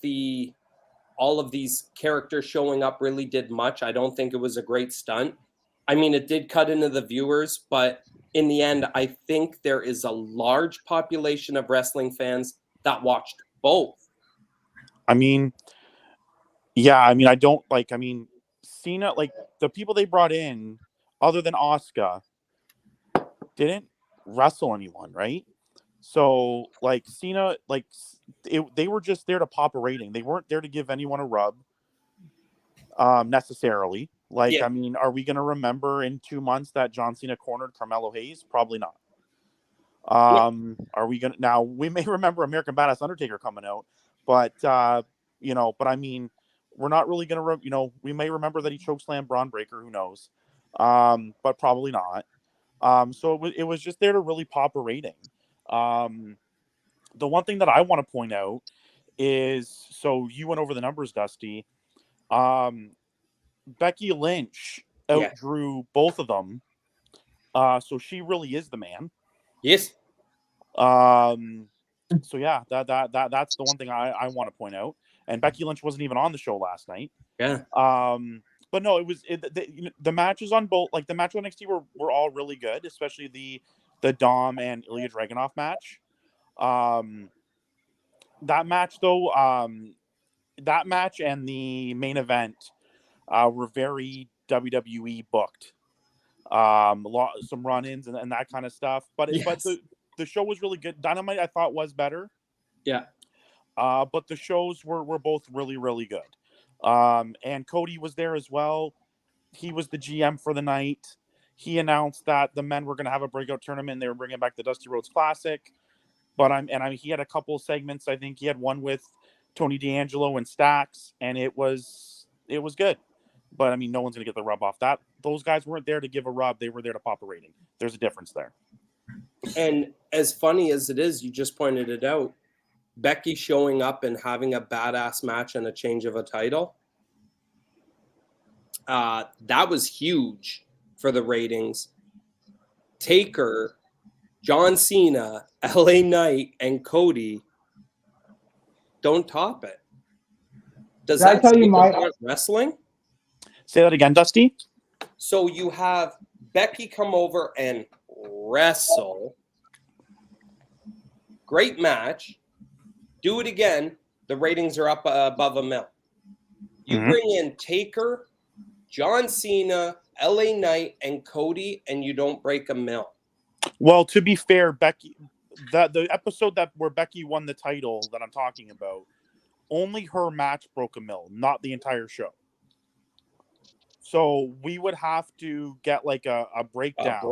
all of these characters showing up really did much. I don't think it was a great stunt. I mean, it did cut into the viewers, but in the end, I think there is a large population of wrestling fans that watched both. I mean, yeah, I mean, Cena, like the people they brought in, other than Asuka, didn't wrestle anyone, right? So, like, Cena, like, they were just there to pop a rating. They weren't there to give anyone a rub, necessarily. Like, Yeah. I mean, are we going to remember in 2 months that John Cena cornered Carmelo Hayes? Probably not. Are we going to, now we may remember American Badass Undertaker coming out, but, but I mean, we're not really going to, we may remember that he chokeslammed Braun Breaker, who knows? But probably not. So it was just there to really pop a rating. The one thing that I want to point out is, so you went over the numbers, Dusty. Becky Lynch outdrew both of them. So she really is the man. Yes. So yeah, that's the one thing I want to point out. And Becky Lynch wasn't even on the show last night. Yeah. But no, it was the matches on both, like the match on NXT were all really good, especially the Dom and Ilya Dragunov match. That match though, that match and the main event were very WWE booked. Some run-ins and that kind of stuff. But the show was really good. Dynamite I thought was better. Yeah. But the shows were both really, really good. And Cody was there as well. He was the GM for the night. He announced that the men were going to have a breakout tournament. They were bringing back the Dusty Rhodes Classic. But he had a couple segments. I think he had one with Tony D'Angelo and Stax, and it was good. But I mean, no one's going to get the rub off that. Those guys weren't there to give a rub. They were there to pop a rating. There's a difference there. And as funny as it is, you just pointed it out. Becky showing up and having a badass match and a change of a title. That was huge for the ratings. Taker, John Cena, LA Knight, and Cody don't top it. Does Did I that tell you say my- they want wrestling? Say that again, Dusty. So you have Becky come over and wrestle. Great match. Do it again. The ratings are up above 1 million. You bring in Taker, John Cena, LA Knight, and Cody, and you don't break 1 million. Well, to be fair, Becky, the episode where Becky won the title that I'm talking about, only her match broke 1 million, not the entire show. So we would have to get like a breakdown.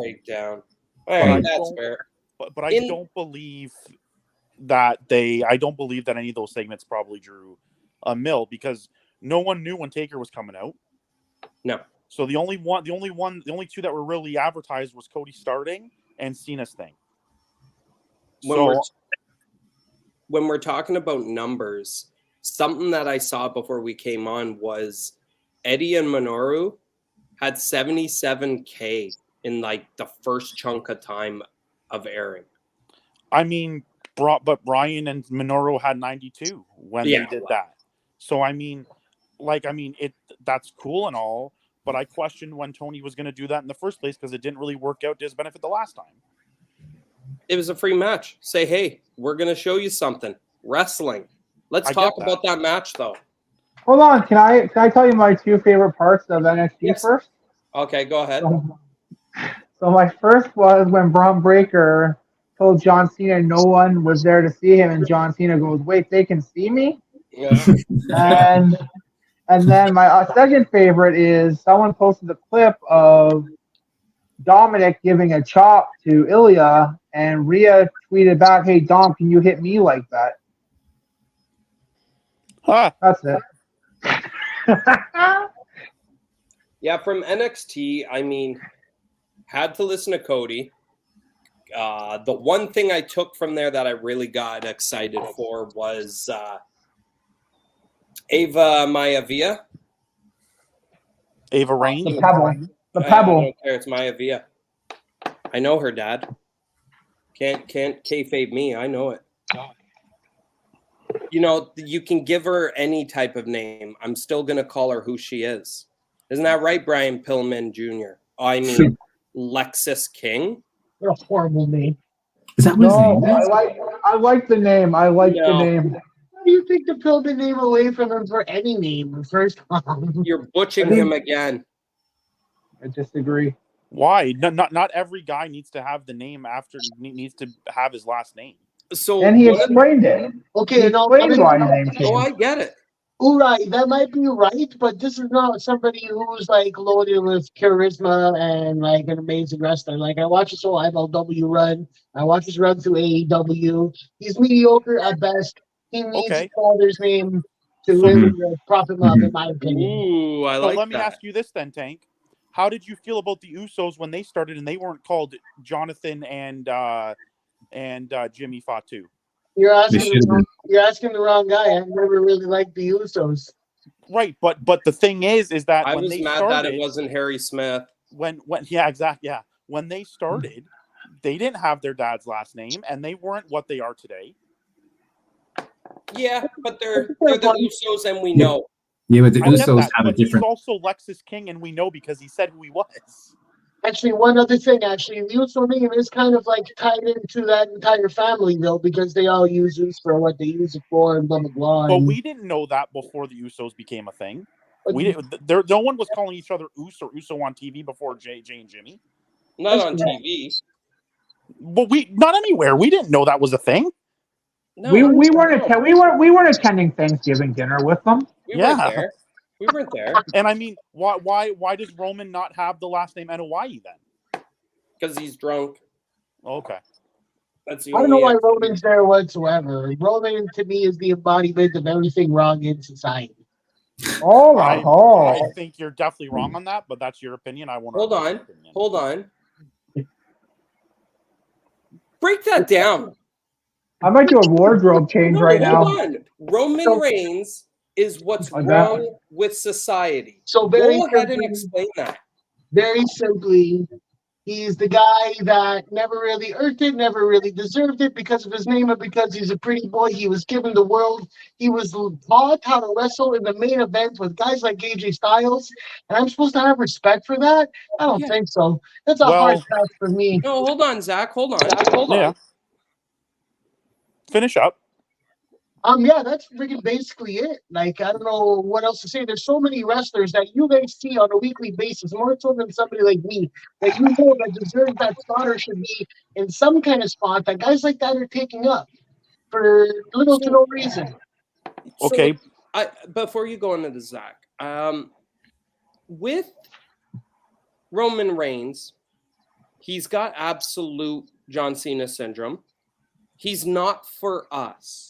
That's fair. But I don't believe that I don't believe that any of those segments probably drew 1 million because no one knew when Taker was coming out. No. So the only two that were really advertised was Cody starting and Cena's thing. When we're talking about numbers, something that I saw before we came on was Eddie and Minoru had 77K in like the first chunk of time of airing. I mean, but Brian and Minoru had 92 when they did that. So that's cool and all, but I questioned when Tony was going to do that in the first place because it didn't really work out to his benefit the last time. It was a free match. Say, hey, we're going to show you something. Wrestling. Let's talk about that match, though. Hold on. Can I tell you my two favorite parts of NXT first? Okay, go ahead. So my first was when Braun Breaker told John Cena no one was there to see him, and John Cena goes, "Wait, they can see me?" Yeah. And then my second favorite is someone posted a clip of Dominic giving a chop to Ilya, and Rhea tweeted back, "Hey Dom, can you hit me like that?" That's it. Yeah, from NXT, I mean, had to listen to Cody. The one thing I took from there that I really got excited for was Ava Maivia. Ava Raine? The Pebble. The I Pebble. don't care. It's Maivia. I know her dad. Can't kayfabe me. I know it. You know, you can give her any type of name. I'm still going to call her who she is. Isn't that right, Brian Pillman Jr.? I mean, Lexis King. What a horrible name. Is that what his name is? I like the name. I like the name. How do you take the Pillman name away from him for any name? First time. You're butchering him again. I disagree. Why? Not every guy needs to have the name needs to have his last name. So And he explained it. Okay, He explained why his name Oh, changed. I get it. All right, that might be right, but this is not somebody who's like loaded with charisma and like an amazing wrestler. Like I watch his whole MLW run. I watch his run through AEW. He's mediocre at best. He needs his father's name to really profit love, in my opinion. Ooh, I So like let me that. ask you this then, Tank. How did you feel about the Usos when they started and they weren't called Jonathan and Jimmy Fatu? You're They asking should have been. You're asking the wrong guy. I've never really liked the Usos. Right, but the thing is that I when was they mad started, that it wasn't Harry Smith. when when they started, they didn't have their dad's last name, and they weren't what they are today. Yeah, but they're the Usos, and we know. Yeah, but the I get Usos that, have a but he's different. also Lexus King, and we know because he said who he was. Actually, one other thing, the Uso name is kind of like tied into that entire family, though, because they all use Us for what they use it for, and blah, blah, blah. But and- we didn't know that before the Usos became a thing. but We didn't, no one was calling each other Uso or Uso on TV before Jay and Jimmy. Not That's on correct. TV. But not anywhere. We didn't know that was a thing. No, we weren't attending Thanksgiving dinner with them. we Yeah. weren't there. We weren't there And I mean, why does Roman not have the last name Anoa'i then? because he's drunk. Okay. That's the I don't know only. why Roman's there whatsoever. Roman, to me, is the embodiment of everything wrong in society. I think you're definitely wrong on that, but that's your opinion. I won't. Hold on. Break that down. I might do a wardrobe change right now. Hold on. Roman Reigns is what's Like that. wrong with society. So very Go ahead and simply, explain that. very simply, he's the guy that never really earned it, never really deserved it because of his name and because he's a pretty boy. He was given the world. He was taught how to wrestle in the main event with guys like AJ Styles. And I'm supposed to have respect for that? I don't think so. That's a hard pass for me. No, hold on, Zach. Hold on. Yeah. Finish up. Yeah, that's freaking basically it. Like, I don't know what else to say. There's so many wrestlers that you guys see on a weekly basis, more so than somebody like me, that you know that deserves that spot or should be in some kind of spot that guys like that are taking up for little to no reason. Okay. So, before you go into the Zach, with Roman Reigns, he's got absolute John Cena syndrome. He's not for us.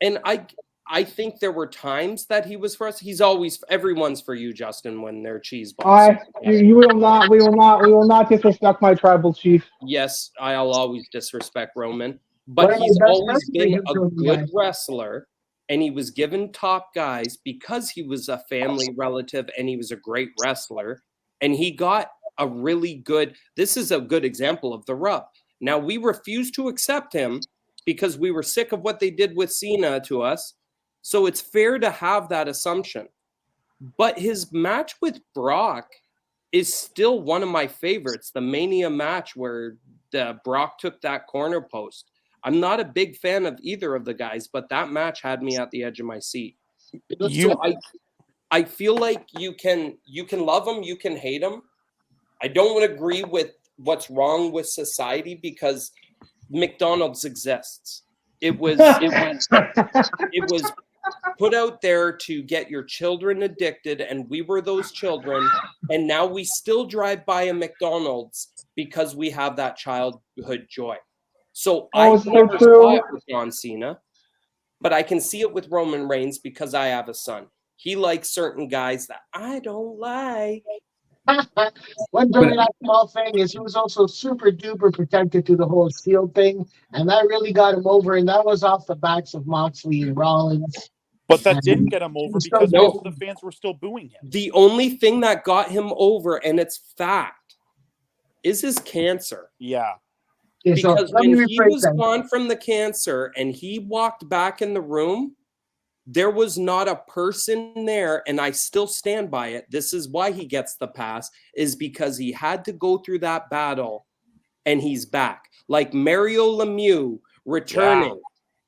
And I think there were times that he was for us. He's always everyone's for you, Justin, when they're cheese balls. We will not disrespect my tribal chief. Yes, I'll always disrespect Roman, but he's always been a good wrestler, and he was given top guys because he was a family relative and he was a great wrestler, and he got a really good. This is a good example of the rub. Now we refuse to accept him because we were sick of what they did with Cena to us. So it's fair to have that assumption. But his match with Brock is still one of my favorites. The Mania match where Brock took that corner post. I'm not a big fan of either of the guys, but that match had me at the edge of my seat. So I feel like you can love them, you can hate them. I don't agree with what's wrong with society because McDonald's exists. It was put out there to get your children addicted, and we were those children, and now we still drive by a McDonald's because we have that childhood joy. So I never saw it with John Cena, but I can see it with Roman Reigns because I have a son. He likes certain guys that I don't like. One very small thing is he was also super duper protected to the whole Shield thing, and that really got him over, and that was off the backs of Moxley and Rollins. But that didn't get him over because most of the fans were still booing him. The only thing that got him over, and it's fact, is his cancer. Yeah. Because when he was gone from the cancer and he walked back in the room, there was not a person there, and I still stand by it. This is why he gets the pass, is because he had to go through that battle, and he's back. Like Mario Lemieux returning.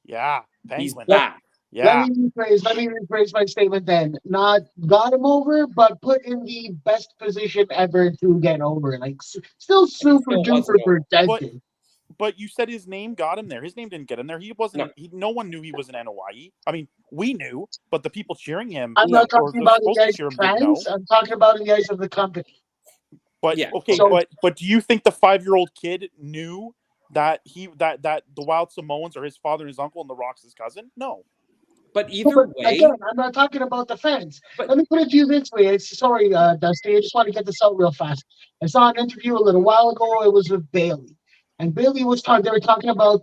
Yeah. He's back. Yeah. Let me rephrase my statement then. Not got him over, but put in the best position ever to get over. Like, still super duper protected. But you said his name got him there. His name didn't get him there. He wasn't. No one knew he was an NOIE. I mean, we knew, but the people cheering him. I'm not talking about the guys fans. I'm talking about the guys of the company. But okay, but do you think the 5-year-old kid knew that that the Wild Samoans are his father and his uncle and The Rock's his cousin? No. But either way, again, I'm not talking about the fans. Let me put it to you this way. Sorry, Dusty. I just want to get this out real fast. I saw an interview a little while ago. It was with Bailey. And Bailey was talking. They were talking about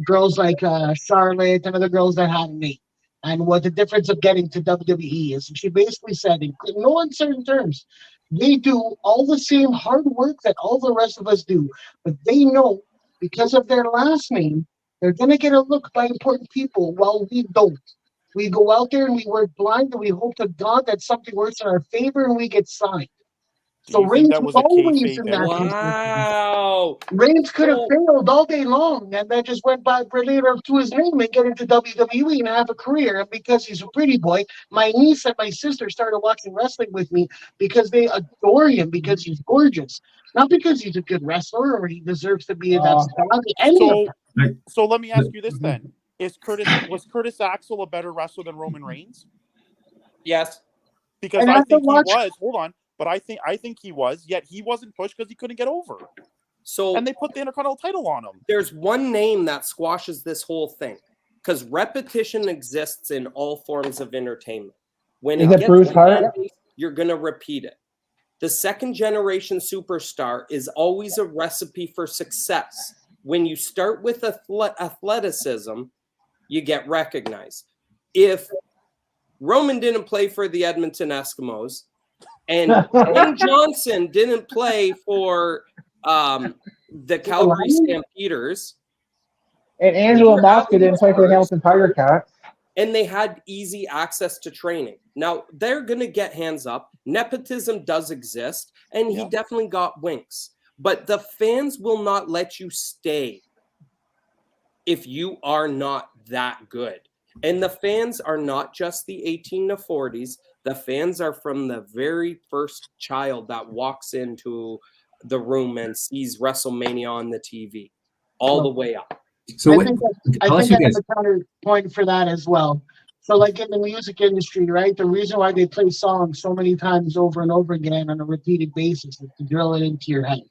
girls like Charlotte and other girls that had me, and what the difference of getting to WWE is. And she basically said, in no uncertain terms, they do all the same hard work that all the rest of us do, but they know because of their last name, they're gonna get a look by important people, while we don't. We go out there and we work blind, and we hope to God that something works in our favor and we get signed. Do So you think Reigns that was was a always kayfabe in there? that position. Wow. Reigns could have So- failed all day long and then just went back later to his name and get into WWE and have a career. And because he's a pretty boy, my niece and my sister started watching wrestling with me because they adore him because he's gorgeous, not because he's a good wrestler or he deserves to be in that spot. Any of them. So let me ask you this then: was Curtis Axel a better wrestler than Roman Reigns? Yes. Because And I after think he watch- was. Hold on, but I think he was. Yet he wasn't pushed because he couldn't get over. So And they put the Intercontinental title on him. there's one name that squashes this whole thing because repetition exists in all forms of entertainment. When Is it it gets Bruce to Hart? fan base, you're going to repeat it. The second generation superstar is always a recipe for success. When you start with athleticism, you get recognized. If Roman didn't play for the Edmonton Eskimos and Ken Johnson didn't play for the Calgary Stampeders, And Angela Mosca didn't play for the Hamilton Tiger Cats. and they had easy access to training. Now, they're going to get hands up. Nepotism does exist, and he definitely got winks. But the fans will not let you stay if you are not that good. And the fans are not just the 18 to 40s. The fans are from the very first child that walks into the room and sees WrestleMania on the TV, all the way up. So I think I have a counterpoint for that as well. So, like in the music industry, right? The reason why they play songs so many times over and over again on a repeated basis is to drill it into your head.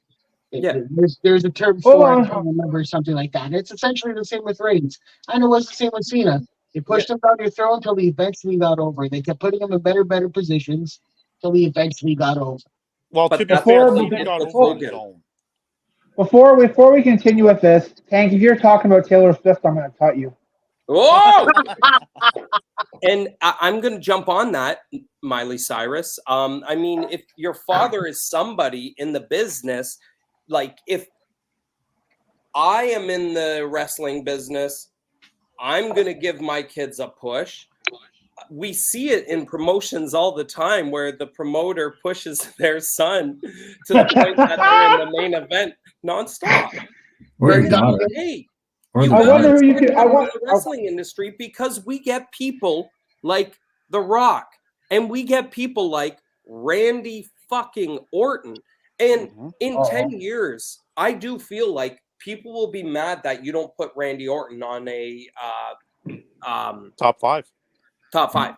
Yeah. There's a term for it. I don't remember something like that. It's essentially the same with Reigns. And it was the same with Cena. They pushed him down your throat until he eventually got over. They kept putting him in better positions until he eventually got over. Well, But to be that's fair, what Cena they did got with over on Hogan. his own. Before we continue with this, Tank, if you're talking about Taylor Swift, I'm going to cut you. Whoa! And I'm going to jump on that, Miley Cyrus. I mean, if your father is somebody in the business, like if I am in the wrestling business, I'm going to give my kids a push. We see it in promotions all the time where the promoter pushes their son to the point that they're in the main event nonstop. Or And, daughter. hey, Or you the I gotta wonder daughter. who you respect could. I them in want. the wrestling industry because we get people like The Rock and we get people like Randy fucking Orton. And in 10 years, I do feel like people will be mad that you don't put Randy Orton on a Top 5. top 5.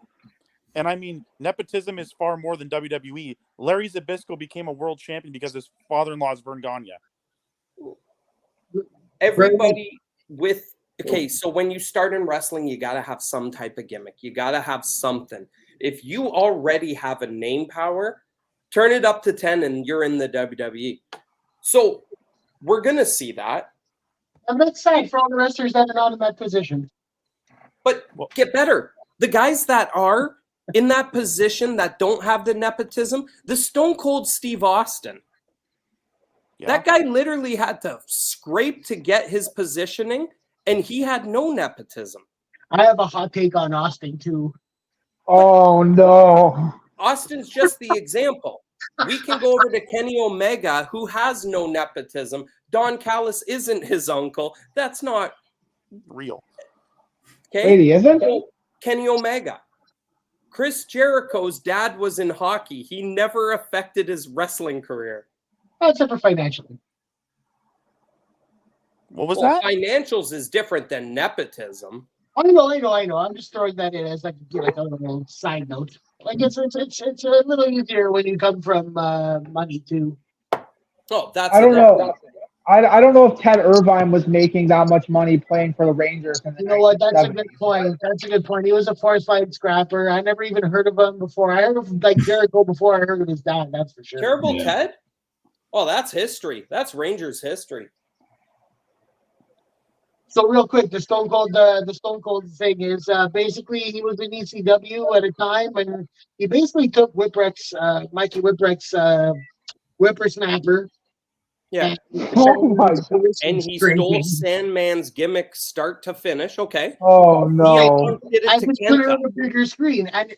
And I mean, nepotism is far more than WWE. Larry Zbyszko became a world champion because his father-in-law is Vern Gagne. Everybody with okay, so when you start in wrestling, you got to have some type of gimmick. You got to have something. If you already have a name power, turn it up to 10 and you're in the WWE. So we're going to see that. And that's sad for all the wrestlers that are not in that position. But get better. The guys that are in that position that don't have the nepotism, the Stone Cold Steve Austin. That guy literally had to scrape to get his positioning, and he had no nepotism. I have a hot take on Austin, too. Oh, no. Austin's just the example. We can go over to Kenny Omega, who has no nepotism. Don Callis isn't his uncle. That's not real. Okay. Wait, he isn't? So, Kenny Omega. Chris Jericho's dad was in hockey. He never affected his wrestling career. Except for financially. What was that? Financials is different than nepotism. I know. I'm just throwing that in as like a little side note. Like it's a little easier when you come from money too. Oh, that's I don't know. I don't know if Ted Irvine was making that much money playing for the Rangers. You know what? That's a good point. He was a force-fight scrapper. I never even heard of him before. I heard of like Jericho before I heard of his dad. That's for sure. Terrible Ted? Oh, that's history. That's Rangers history. So real quick, the Stone Cold thing is basically he was in ECW at a time, and he basically took Mikey Whipwreck's whippersnapper, Yeah. and Oh my God. And he stole Sandman's gimmick start to finish. Okay. Oh CM no. Punk did it I to just put it Kenta. on a bigger screen, and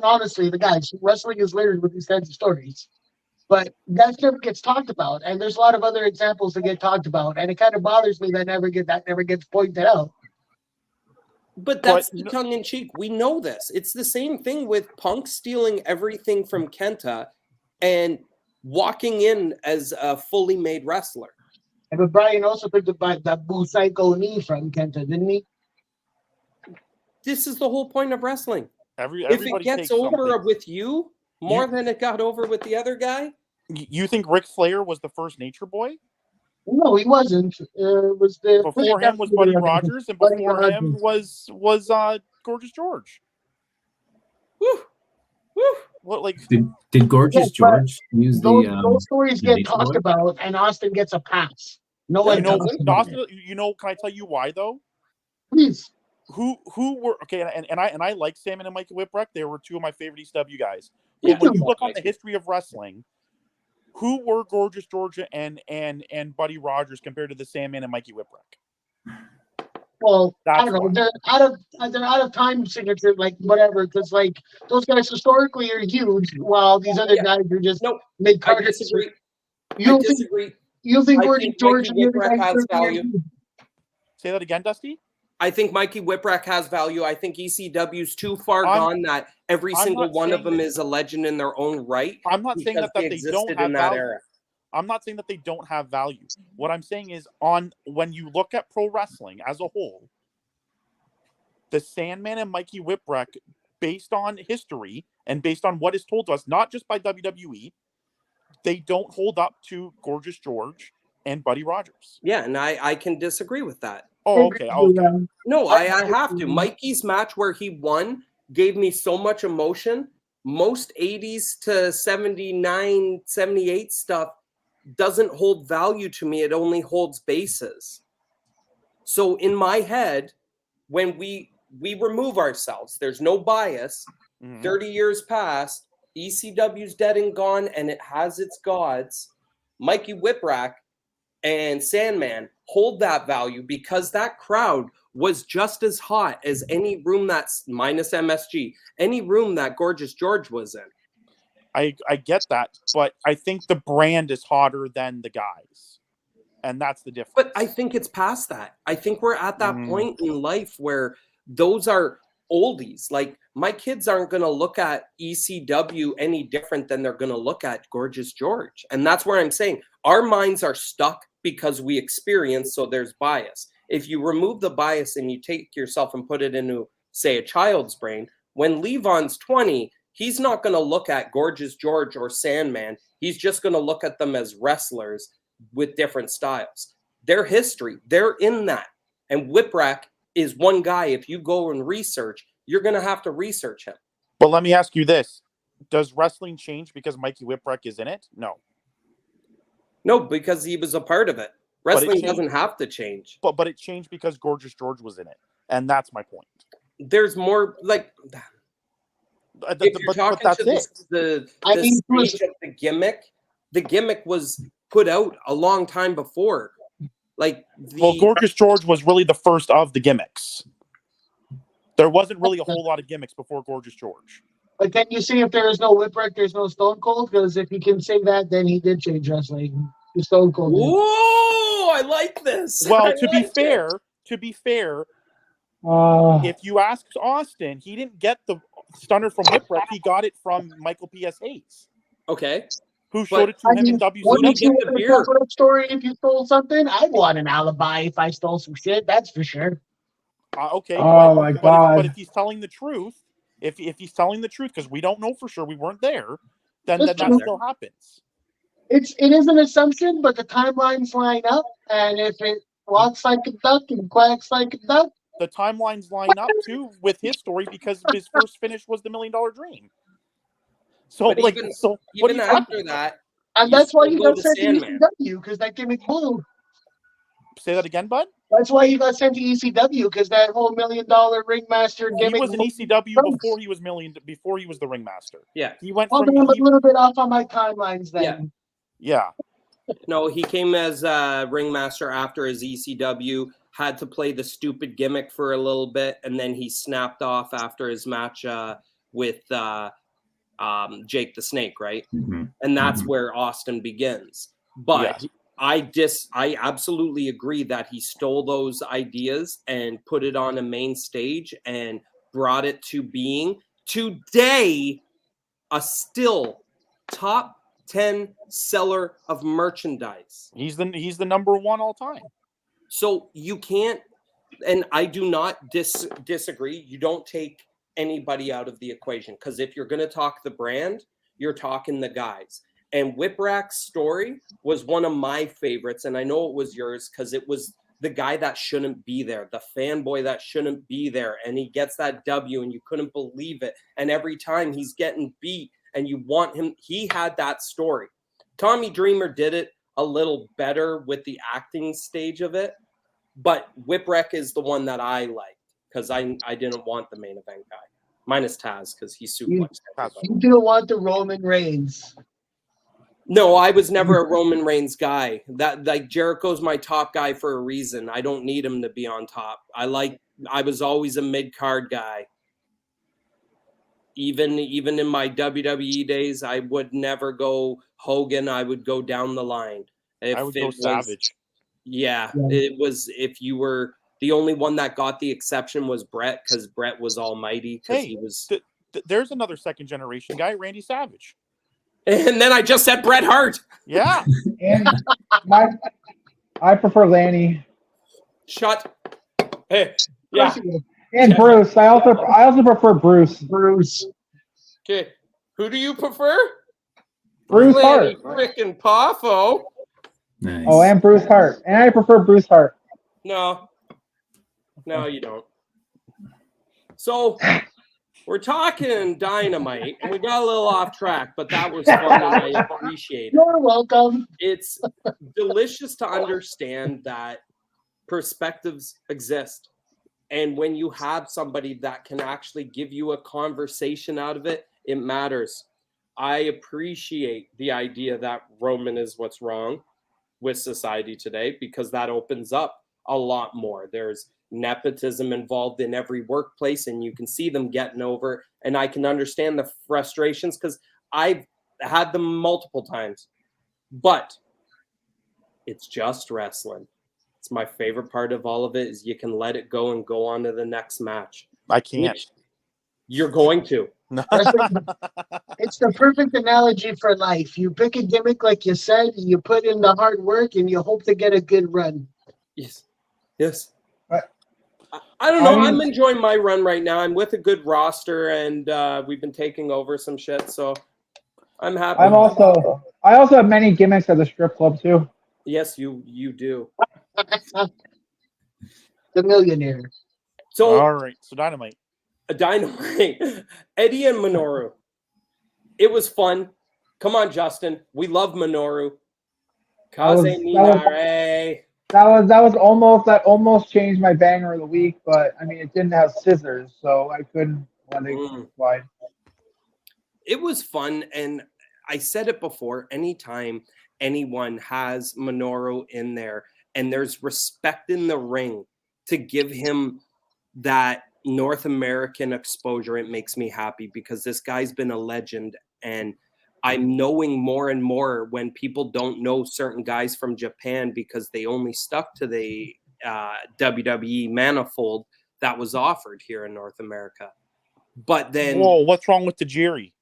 honestly, the guys wrestling is littered with these kinds of stories. But that never gets talked about, and there's a lot of other examples that get talked about, and it kind of bothers me that never gets pointed out. But that's the tongue in cheek. We know this. It's the same thing with Punk stealing everything from Kenta and walking in as a fully made wrestler. But Brian also took the Boo Psycho knee from Kenta, didn't he? This is the whole point of wrestling. If it gets over with you more than it got over with the other guy. You think Ric Flair was the first Nature Boy? No, he wasn't. It was before him was Buddy Rogers, and before him was Gorgeous George. Woo, woo. What like did Gorgeous George use those the stories get Nature talked Boy? about, and Austin gets a pass. No Yeah, one talks about Austin, it. can I tell you why though? Please. Who were okay, and I like Sandman and Mikey Whipwreck. They were two of my favorite ECW guys. Yeah. When you look on the history of wrestling, who were Gorgeous George and Buddy Rogers compared to the Sandman and Mikey Whipwreck? Well, I don't know. They're out of time signature, like whatever, because like those guys historically are huge, while these other guys are just mid I card. disagree. You think I Gorgeous think George Mikey Whipwreck has value. Say that again, Dusty. I think Mikey Whipwreck has value. I think ECW's too far gone that every single one of them is a legend in their own right. I'm not saying that they don't have value. Era. I'm not saying that they don't have value. What I'm saying is when you look at pro wrestling as a whole, the Sandman and Mikey Whipwreck, based on history and based on what is told to us, not just by WWE, they don't hold up to Gorgeous George and Buddy Rogers. Yeah, and I can disagree with that. Oh, okay. No, I have to. Mikey's match where he won gave me so much emotion. Most 80s to 79, 78 stuff doesn't hold value to me. It only holds bases. So in my head, when we remove ourselves, there's no bias. 30 years past, ECW's dead and gone, and it has its gods. Mikey Whipwreck and Sandman hold that value because that crowd was just as hot as any room that's minus MSG, any room that Gorgeous George was in. I get that, but I think the brand is hotter than the guys, and that's the difference. But I think it's past that. I think we're at that point in life where those are oldies. Like my kids aren't going to look at ECW any different than they're going to look at Gorgeous George. And that's where I'm saying our minds are stuck because we experience, so there's bias. If you remove the bias and you take yourself and put it into, say, a child's brain, when Levon's 20, he's not going to look at Gorgeous George or Sandman. He's just going to look at them as wrestlers with different styles. Their history, they're in that. And Whipwreck is one guy. If you go and research, you're going to have to research him. But let me ask you this. Does wrestling change because Mikey Whipwreck is in it? No. No, because he was a part of it. Wrestling doesn't have to change. But it changed because Gorgeous George was in it. And that's my point. There's more, like... If you're talking to the stage of the gimmick was put out a long time before. Gorgeous George was really the first of the gimmicks. There wasn't really a whole lot of gimmicks before Gorgeous George. But then you see if there is no Whipwreck, there's no Stone Cold, because if you can say that, then he did change wrestling. The Stone Cold. Whoa, I like this. Well, to be fair, if you ask Austin, he didn't get the stunner from Whipwreck. He got it from Michael P.S. Hayes. Okay. Who showed it to him in WCW. Wouldn't you get the beer story if you stole something? I'd want an alibi if I stole some shit. That's for sure. Okay. Oh my God. But if he's telling the truth, if he's telling the truth, because we don't know for sure, we weren't there, then that still happens. It is an assumption, but the timelines line up, and if it walks like a duck and quacks like a duck, the timelines line up too with his story because his first finish was the $1 Million Dream. So, even after that, and that's why you don't send to ECW because that gimmick blew. Say that again, bud. That's why he got sent to ECW, because that whole $1 million ringmaster He gimmick. was in ECW before he was before he was the ringmaster. Yeah. He went Well, from then I'm a little bit off on my timelines then. yeah. No, he came as ringmaster after his ECW, had to play the stupid gimmick for a little bit, and then he snapped off after his match with Jake the Snake, right? Mm-hmm. And that's where Austin begins. But I absolutely agree that he stole those ideas and put it on a main stage and brought it to being today a still top 10 seller of merchandise. He's the number one all time. So you can't, and I do not disagree. You don't take anybody out of the equation, because if you're going to talk the brand, you're talking the guys. And Whipwreck's story was one of my favorites, and I know it was yours because it was the guy that shouldn't be there, the fanboy that shouldn't be there, and he gets that W, and you couldn't believe it. And every time he's getting beat, and you want him, he had that story. Tommy Dreamer did it a little better with the acting stage of it, but Whipwreck is the one that I liked because I didn't want the main event guy, minus Taz because he suplexed everybody. You didn't want the Roman Reigns. No, I was never a Roman Reigns guy. That like Jericho's my top guy for a reason. I don't need him to be on top. I was always a mid-card guy. Even in my WWE days, I would never go Hogan. I would go down the line. I would go Savage. Yeah, it was. If you were the only one that got the exception was Brett, because Brett was almighty. Because he was. There's another second generation guy, Randy Savage. And then I just said Bret Hart. Yeah. And I prefer Lanny. Shut. Hey. Yeah. And Bruce. I also prefer Bruce. Bruce. Okay. Who do you prefer? Bruce Hart. Frickin' Poffo. Nice. Oh, and Bruce Hart. And I prefer Bruce Hart. No, you don't. So we're talking Dynamite, and we got a little off track, but that was fun, and I appreciate it. You're welcome. It's delicious to understand that perspectives exist. And when you have somebody that can actually give you a conversation out of it, it matters. I appreciate the idea that Roman is what's wrong with society today, because that opens up a lot more. There's nepotism involved in every workplace, and you can see them getting over. And I can understand the frustrations because I've had them multiple times. But it's just wrestling. It's my favorite part of all of it is you can let it go and go on to the next match. I can't. You're going to. It's the perfect analogy for life. You pick a gimmick, like you said, you put in the hard work, and you hope to get a good run. Yes. I don't know. I mean, I'm enjoying my run right now. I'm with a good roster, and we've been taking over some shit, so I'm happy. I also have many gimmicks at the strip club too. Yes, you do. The millionaire. So all right, so Dynamite. Dynamite. Eddie and Minoru. It was fun. Come on, Justin. We love Minoru. That almost changed my banger of the week, but I mean it didn't have scissors, so I couldn't let it slide. It was fun, and I said it before, anytime anyone has Minoru in there and there's respect in the ring to give him that North American exposure, it makes me happy because this guy's been a legend, and I'm knowing more and more when people don't know certain guys from Japan because they only stuck to the WWE manifold that was offered here in North America. But then, whoa, what's wrong with Tajiri?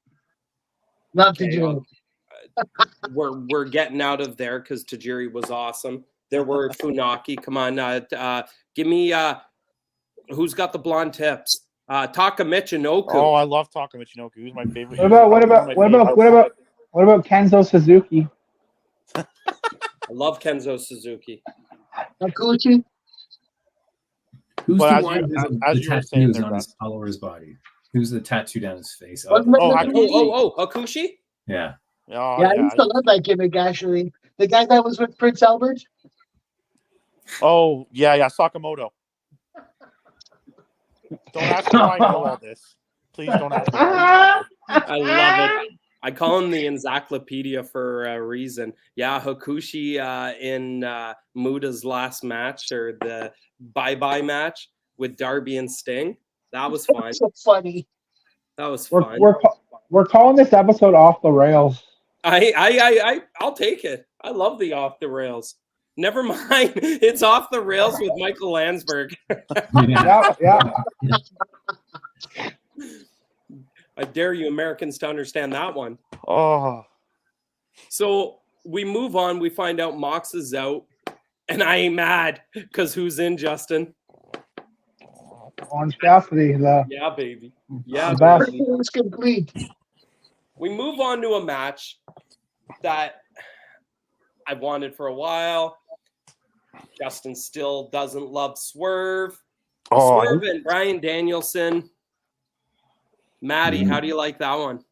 Not Tajiri. We're getting out of there because Tajiri was awesome. There were Funaki. Come on, give me who's got the blonde tips? Taka Michinoku. Oh, I love Taka Michinoku. Who's my favorite? What about Kenzo Suzuki? I love Kenzo Suzuki. Takuchi. Who's Well, the as one you- with as the you were saying tattoos there, on Brad. his all over his body? Who's the tattoo down his face? Hakushi? Yeah. Oh, Yeah, I used to love that gimmick, actually. The guy that was with Prince Albert. Oh, yeah, Sakamoto. Don't ask me why I know all this. Please don't ask me why. I love it. I call him the encyclopedia for a reason. Yeah, Hakushi in Muda's last match, or the bye-bye match with Darby and Sting. That was fun. So funny. That was We're fun. we're calling this episode off the rails. I'll take it. I love the off the rails. Never mind. It's off the rails with Michael Landsberg. Yeah. I dare you Americans to understand that one. Oh, So we move on. We find out Mox is out. And I ain't mad because who's in, Justin? Orange Cassidy, Yeah, baby. Yeah, the best. baby. It's complete. We move on to a match that I've wanted for a while. Justin still doesn't love Swerve. Swerve and Bryan Danielson. Maddie, how do you like that one?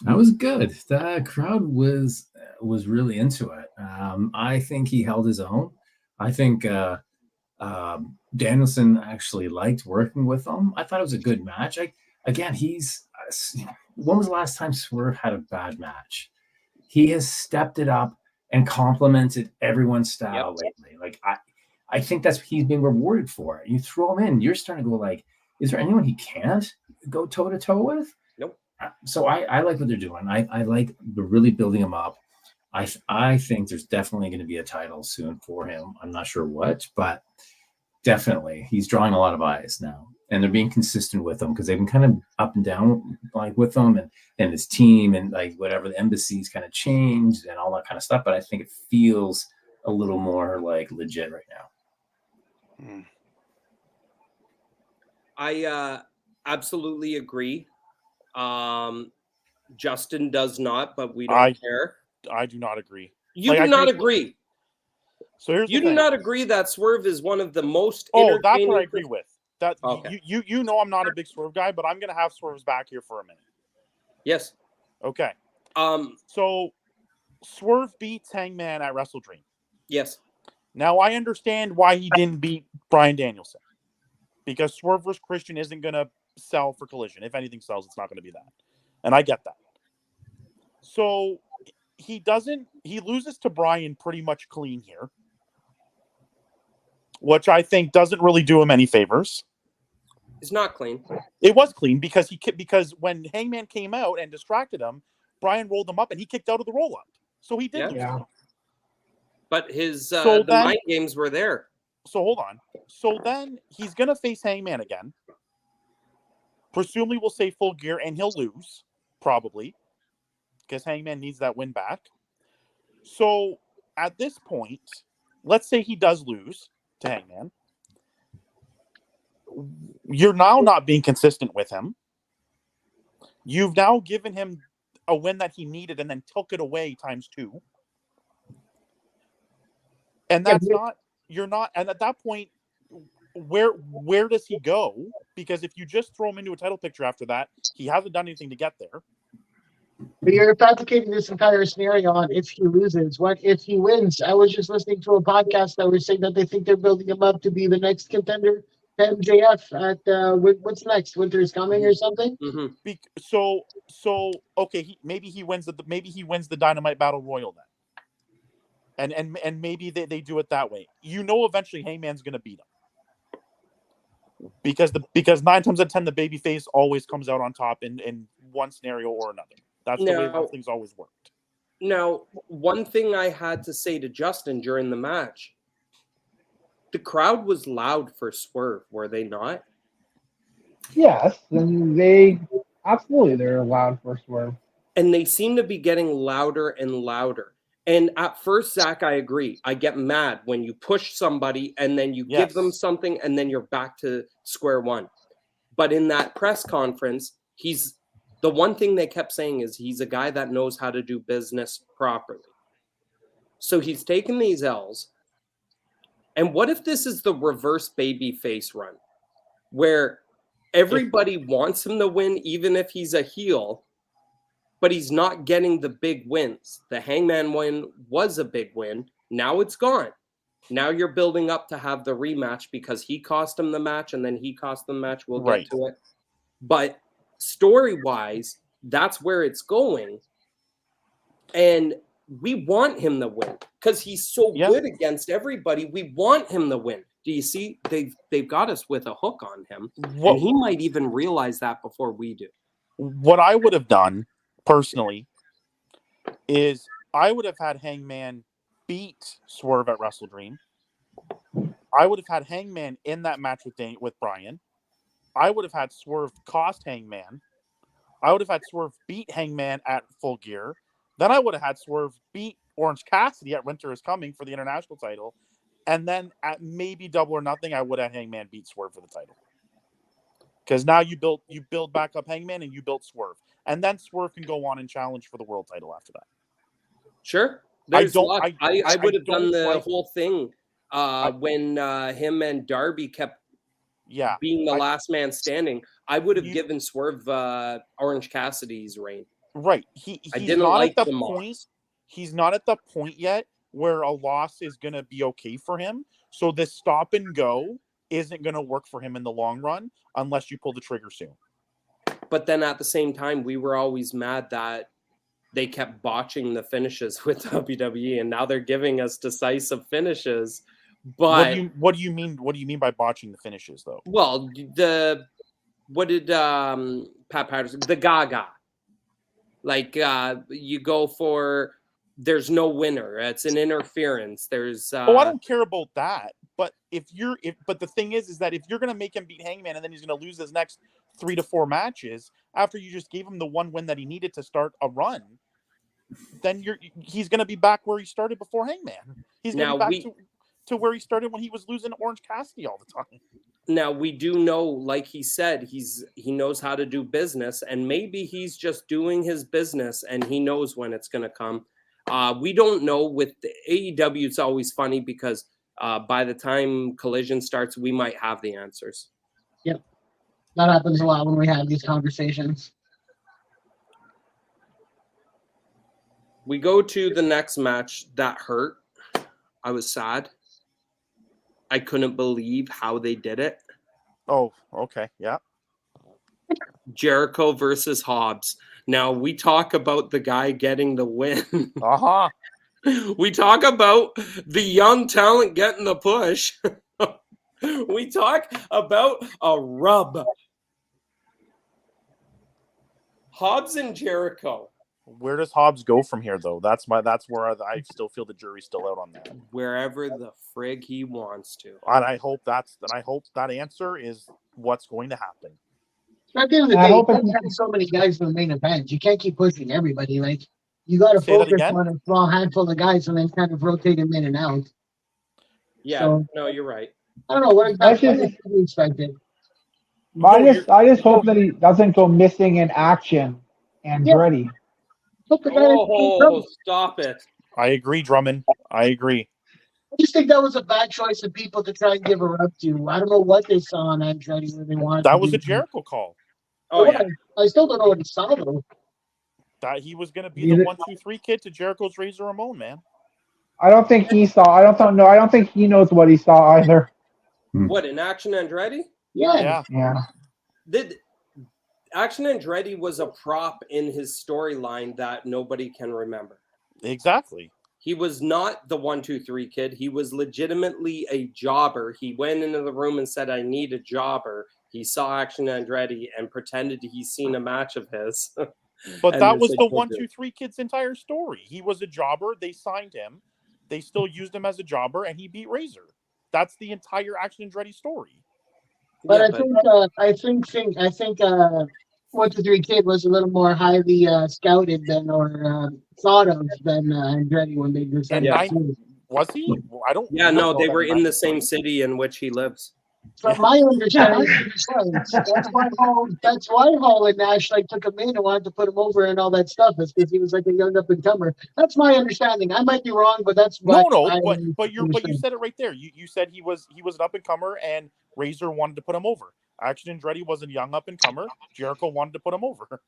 That was good. The crowd was really into it. I think he held his own. I think Danielson actually liked working with him. I thought it was a good match. When was the last time Swerve had a bad match? He has stepped it up and complimented everyone's style lately. Like I think that's what he's being rewarded for. You throw him in, you're starting to go like, is there anyone he can't go toe to toe with? Nope. So I like what they're doing. I like they're really building him up. I think there's definitely going to be a title soon for him. I'm not sure what, but definitely he's drawing a lot of eyes now, and they're being consistent with him because they've been kind of up and down like with him and his team and like whatever the embassy's kind of changed and all that kind of stuff. But I think it feels a little more like legit right now. I absolutely agree. Justin does not, but we don't care. I do not agree. You do not agree. So here's you the thing. do not agree that Swerve is one of the most. Oh, that's what I agree with. That okay. You know I'm not a big Swerve guy, but I'm gonna have Swerve's back here for a minute. Yes. Okay. So Swerve beats Hangman at Wrestle Dream. Yes. Now I understand why he didn't beat Bryan Danielson, because Swerve vs. Christian isn't gonna sell for Collision. If anything sells, it's not gonna be that, and I get that. So he loses to Bryan pretty much clean here, which I think doesn't really do him any favors. It's not clean. It was clean because when Hangman came out and distracted him, Bryan rolled him up and he kicked out of the roll up. So he did lose. Yeah. But his the mind games were there. So hold on. So then he's gonna face Hangman again. Presumably we'll say Full Gear and he'll lose, probably, because Hangman needs that win back. So at this point, let's say he does lose to Hangman. You're now not being consistent with him. You've now given him a win that he needed and then took it away ×2. And that's you're not, and at that point, where does he go? Because if you just throw him into a title picture after that, he hasn't done anything to get there. But you're fabricating this entire scenario on if he loses. What if he wins? I was just listening to a podcast that was saying that they think they're building him up to be the next contender to MJF at what's next? Winter's Coming or something? Mm-hmm. So okay, maybe he wins the Dynamite Battle Royal then. And maybe they do it that way. Eventually Hangman's gonna beat him. Because 9 times out of 10 the babyface always comes out on top in one scenario or another. That's the way things always worked. Now, one thing I had to say to Justin during the match, the crowd was loud for Swerve, were they not? Yes, and they're loud for Swerve. And they seem to be getting louder and louder. And at first, Zach, I agree. I get mad when you push somebody and then you give them something and then you're back to square one. But in that press conference, the one thing they kept saying is he's a guy that knows how to do business properly. So he's taken these L's. And what if this is the reverse babyface run, where everybody wants him to win, even if he's a heel, but he's not getting the big wins? The Hangman win was a big win. Now it's gone. Now you're building up to have the rematch because he cost him the match and then he cost them the match. We'll Right. get to it. But story-wise, that's where it's going. And we want him to win because he's so good against everybody. We want him to win. Do you see? They've got us with a hook on him. And he might even realize that before we do. What I would have done, personally, is I would have had Hangman beat Swerve at Wrestle Dream. I would have had Hangman in that match with Brian. I would have had Swerve cost Hangman. I would have had Swerve beat Hangman at Full Gear. Then I would have had Swerve beat Orange Cassidy at Winter is Coming for the international title. And then at maybe Double or Nothing, I would have Hangman beat Swerve for the title. Because now you build back up Hangman and you built Swerve. And then Swerve can go on and challenge for the world title after that. Sure. I would have done the whole thing when him and Darby kept being the last man standing. I would have given Swerve Orange Cassidy's reign. Right. He's not at the point. He's not at the point yet where a loss is going to be okay for him. So this stop and go isn't going to work for him in the long run unless you pull the trigger soon. But then at the same time, we were always mad that they kept botching the finishes with WWE, and now they're giving us decisive finishes. But what do you mean? What do you mean by botching the finishes, though? Well, what did Pat Patterson, the Gaga, like you go for? There's no winner. It's an interference. There's I don't care about that. But but the thing is that if you're going to make him beat Hangman and then he's going to lose his next 3 to 4 matches after you just gave him the one win that he needed to start a run, then he's going to be back where he started before Hangman. He's going to be back to where he started when he was losing Orange Cassidy all the time. Now we do know, like he said, he knows how to do business, and maybe he's just doing his business and he knows when it's going to come. We don't know. With the AEW, it's always funny because by the time Collision starts, we might have the answers. Yep. That happens a lot when we have these conversations. We go to the next match. That hurt. I was sad. I couldn't believe how they did it. Oh, okay. Yeah. Jericho versus Hobbs. Now, we talk about the guy getting the win. Uh-huh. We talk about the young talent getting the push. We talk about a rub. Hobbs and Jericho. Where does Hobbs go from here, though? That's where I still feel the jury's still out on that. Wherever the frig he wants to. And I hope that answer is what's going to happen. At the end of the day, you have so many guys in the main event. You can't keep pushing everybody. Like, you got to focus on a small handful of guys and then kind of rotate them in and out. Yeah, so, no, you're right. I don't know what exactly you expected. I just hope that he doesn't go missing in action and Andretti. Oh, stop it. I agree, Drummond. I agree. I just think that was a bad choice of people to try and give a rub to. I don't know what they saw on Andretti where they wanted. That was a Jericho call. Oh, yeah. I still don't know what he saw, though. That he was going to be the 1-2-3 kid to Jericho's Razor Ramon, man. I don't think he saw. I don't think he knows what he saw either. What, in Action Andretti? Yeah. Action Andretti was a prop in his storyline that nobody can remember. Exactly. He was not the 1-2-3 kid. He was legitimately a jobber. He went into the room and said, I need a jobber. He saw Action Andretti and pretended he's seen a match of his. But that was the 1-2-3 kid's entire story. He was a jobber. They signed him. They still used him as a jobber, and he beat Razor. That's the entire Action Andretti story. But I think 1-2-3 kid was a little more highly scouted than or thought of than Andretti when they decided. Was he? I don't. Yeah, no, they were in the same city in which he lives. From my understanding, that's why Hall and Nash took him in and wanted to put him over and all that stuff. It's because he was like a young up and comer. That's my understanding. I might be wrong, but that's but you said it right there. You said he was an up and comer, and Razor wanted to put him over. Action Andretti was a young up and comer. Jericho wanted to put him over.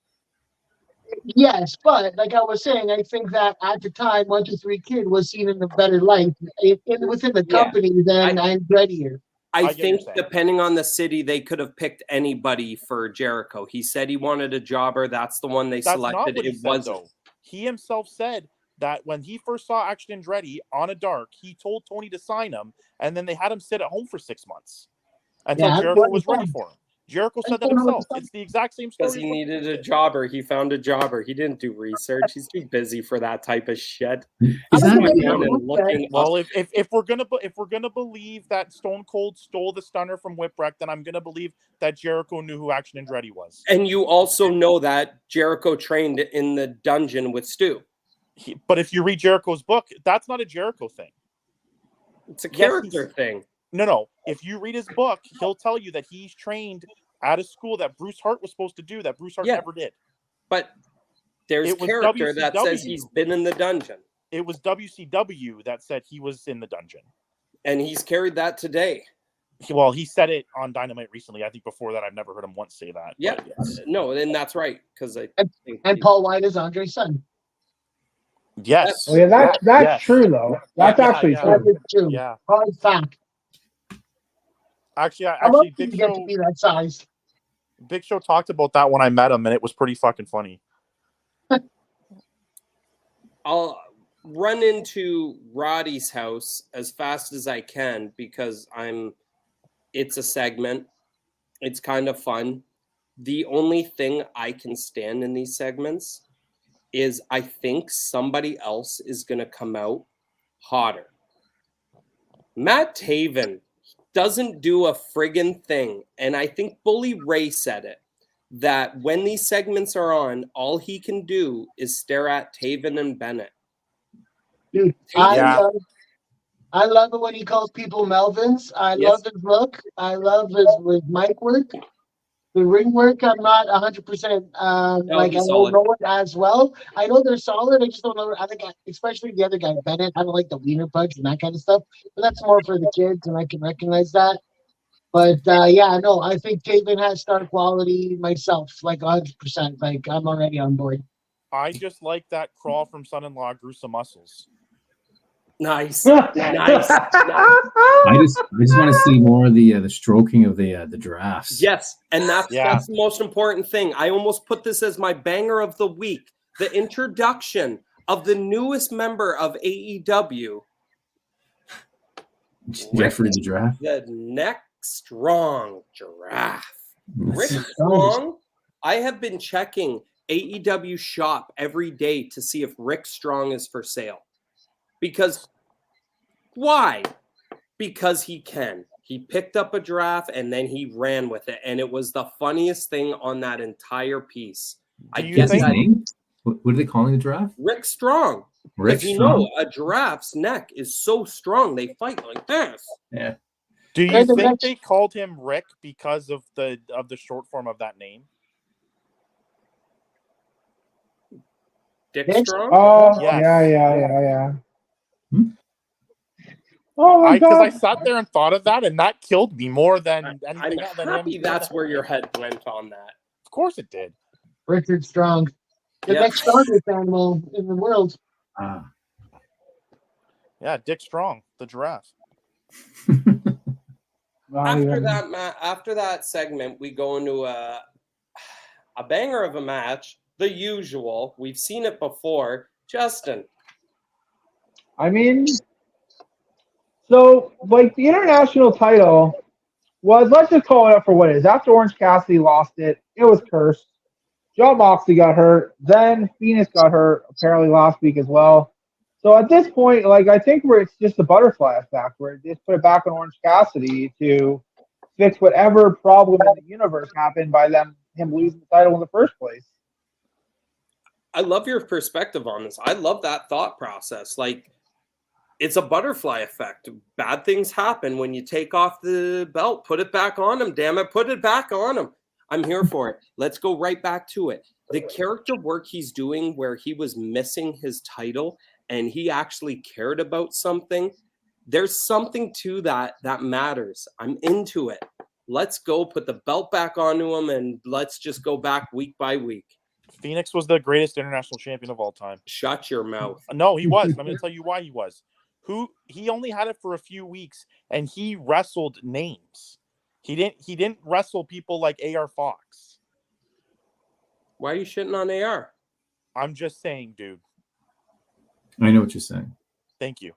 Yes, but like I was saying, I think that at the time, 1 2 3 Kid was seen in a better light within the Yeah. company than Andretti here. I I get what you're think saying. depending on the city, they could have picked anybody for Jericho. He said he wanted a jobber. That's the one they That's selected. not what he It said, wasn't. though. He himself said that when he first saw Action Andretti on a dark, he told Tony to sign him, and then they had him sit at home for 6 months until Yeah, Jericho was ready for him. Jericho said that himself. It's the exact same story. Because he needed a jobber. He found a jobber. He didn't do research. He's too busy for that type of shit. Is I'm that gonna Going make and it looking up. Well, if we're gonna believe that Stone Cold stole the stunner from Whipwreck, then I'm gonna believe that Jericho knew who Action Andretti was. And you also know that Jericho trained in the dungeon with Stu. But if you read Jericho's book, that's not a Jericho thing. It's a Yes, character thing. No. If you read his book, he'll tell you that he's trained at a school that Bruce Hart was supposed to do that Bruce Hart Yeah. never did. But there's It was character that says WCW. he's been in the dungeon. It was WCW that said he was in the dungeon. And he's carried that today. Well, he said it on Dynamite recently. I think before that, I've never heard him once say that. Yeah. But yes. No, and that's right. Because I think And Paul White is Andre's son. Yes. Oh, yeah, that's Yes. true though. That's actually That true. is true. Yeah. Hard fact. Actually, I love Big to get to be that size. Big Show talked about that when I met him, and it was pretty fucking funny. I'll run into Roddy's house as fast as I can because it's a segment. It's kind of fun. The only thing I can stand in these segments is I think somebody else is going to come out hotter. Matt Taven doesn't do a friggin' thing. And I think Bully Ray said it, that when these segments are on, all he can do is stare at Taven and Bennett. Dude, Yeah. I love it when he calls people Melvins. I Yes. love his look. I love his mic work. The ring work, I'm not 100%. Like, I he's don't solid. know it as well. I know they're solid. I just don't know. I think, especially the other guy, Bennett, I don't like the wiener punch and that kind of stuff. But that's more for the kids, and I can recognize that. But yeah, no, I think Taven has star quality myself, like 100%. Like, I'm already on board. I just like that crawl from Son-in-Law grew some muscles. Nice. Nice. I just want to see more of the stroking of the giraffes. Yes, and that's Yeah. the most important thing. I almost put this as my banger of the week. The introduction of the newest member of AEW, Jeffrey the giraffe. the neck strong giraffe. Rick That's- Strong. I have been checking AEW shop every day to see if Rick Strong is for sale. Because why? Because he can. He picked up a giraffe and then he ran with it, and it was the funniest thing on that entire piece. I Do you guess His think- that name? What are they calling the giraffe? Rick Strong. Rick Because you Strong? know, a giraffe's neck is so strong, they fight like this. Yeah. Do you And the think next- they called him Rick because of the short form of that name? Dick Dick- Strong? Oh, Yes. yeah. Hmm? Oh my Because I god. sat there and thought of that, and that killed me more than I'm anything else. happy that's where your head went on that. Of course it did. Richard Strong, the Yeah. next strongest animal in the world. Ah. Yeah, Dick Strong, the giraffe. Not After even- that, after that segment, we go into a banger of a match. The usual. We've seen it before. Justin. I mean, so like the international title was, let's just call it up for what it is. After Orange Cassidy lost it, it was cursed. John Moxley got hurt. Then Phoenix got hurt apparently last week as well. So at this point, like I think where it's just a butterfly effect, where it just put it back on Orange Cassidy to fix whatever problem in the universe happened by him losing the title in the first place. I love your perspective on this. I love that thought process. Like, it's a butterfly effect. Bad things happen when you take off the belt. Put it back on him, damn it. Put it back on him. I'm here for it. Let's go right back to it. The character work he's doing where he was missing his title and he actually cared about something, there's something to that matters. I'm into it. Let's go put the belt back onto him and let's just go back week by week. Phoenix was the greatest international champion of all time. Shut your mouth. No, he was. I'm going to tell you why he was. He only had it for a few weeks, and he wrestled names. He didn't wrestle people like AR Fox. Why are you shitting on AR? I'm just saying, dude. I know what you're saying. Thank you.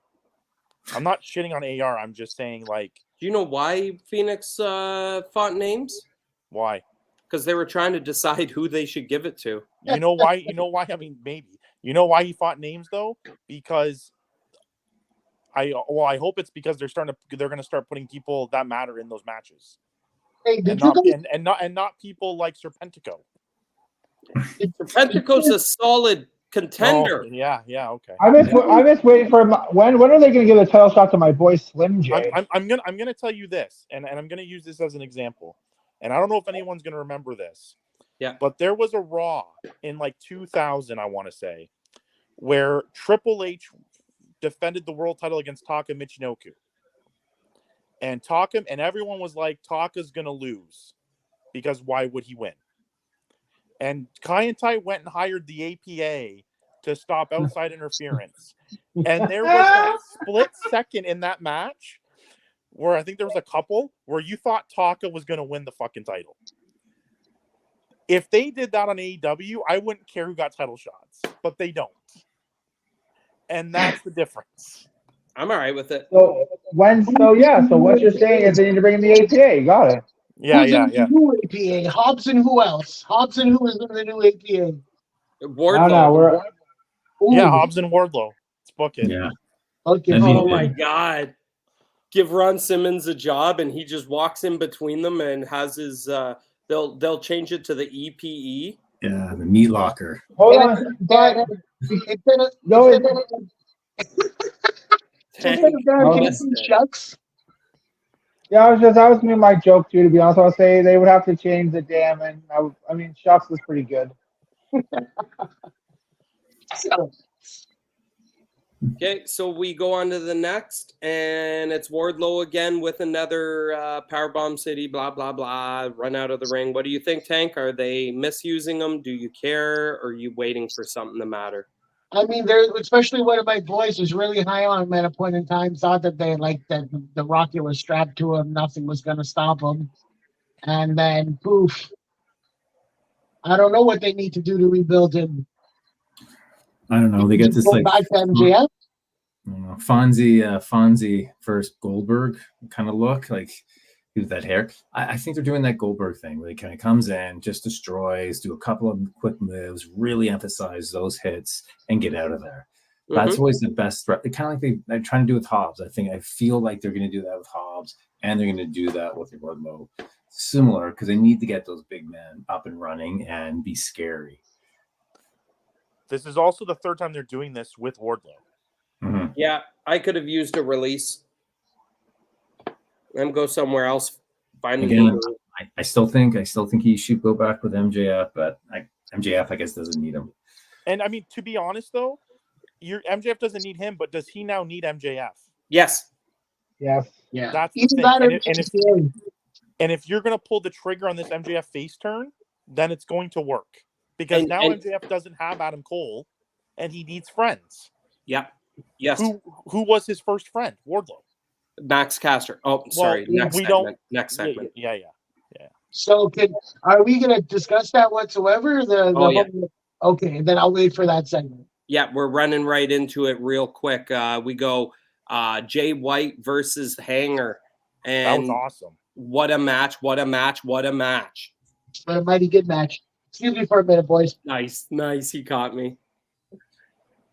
I'm not shitting on AR. I'm just saying, like, Do you know why Phoenix fought names? why? Because they were trying to decide who they should give it to. You know why? You know why? I mean, maybe. You know why he fought names though? Because I hope it's because they're going to start putting people that matter in those matches, Hey, and did you guys, not people like Serpentico. Serpentico's a solid contender. Oh, yeah, okay. I miss waiting for when are they going to give a title shot to my boy Slim J? I'm gonna tell you this, and I'm gonna use this as an example, and I don't know if anyone's gonna remember this. Yeah. But there was a Raw in like 2000, I want to say, where Triple H defended the world title against Taka Michinoku, and everyone was like, Taka's gonna lose because why would he win? And Kai and Tai went and hired the APA to stop outside interference. And there was that split second in that match where I think there was a couple where you thought Taka was going to win the fucking title. If they did that on AEW, I wouldn't care who got title shots, but they don't. And that's the difference. I'm all right with it. So what you're saying is they need to bring in the APA. You got it. Yeah. the new APA? Hobbs and who else? Hobbs and who is the new APA? Wardlow. No, Yeah, Hobbs and Wardlow. Let's book it. Yeah. Okay. That'd be Oh good. my God. Give Ron Simmons a job and he just walks in between them and has his they'll change it to the EPE. Yeah, the meat locker. Hold on. But Shucks. yeah, that was me my joke too. To be honest, I'll say they would have to change the damn. And I mean, Shucks was pretty good. Okay, so we go on to the next, and it's Wardlow again with another Powerbomb City, blah, blah, blah, run out of the ring. What do you think, Tank? Are they misusing them? Do you care? Or are you waiting for something to matter? I mean, especially one of my boys was really high on him at a point in time, thought that the rocket was strapped to him, nothing was going to stop him. And then, poof. I don't know what they need to do to rebuild him. I don't know. They get this like back to MJF. Fonzie versus Goldberg kind of look, like with that hair. I think they're doing that Goldberg thing where he kind of comes in, just destroys, do a couple of quick moves, really emphasize those hits, and get out of there. That's always the best threat. Kind of like they're trying to do with Hobbs. I feel like they're going to do that with Hobbs, and they're going to do that with Wardlow. Similar, because they need to get those big men up and running and be scary. This is also the third time they're doing this with Wardlow. Mm-hmm. Yeah, I could have used a release. And go somewhere else. Again, I still think he should go back with MJF, but MJF, I guess, doesn't need him. And I mean, to be honest, though, MJF doesn't need him, but does he now need MJF? Yes. Yes. Yeah. That's the thing. And if you're going to pull the trigger on this MJF face turn, then it's going to work. Because now MJF doesn't have Adam Cole, and he needs friends. Yeah. Yes. Who was his first friend? Wardlow. Max Caster. Oh, sorry. Next segment. Yeah. So are we going to discuss that whatsoever? Okay, then I'll wait for that segment. Yeah, we're running right into it real quick. We go Jay White versus Hanger. And that was awesome. What a match. What a match. What a match. A mighty good match. Excuse me for a minute, boys. Nice. He caught me.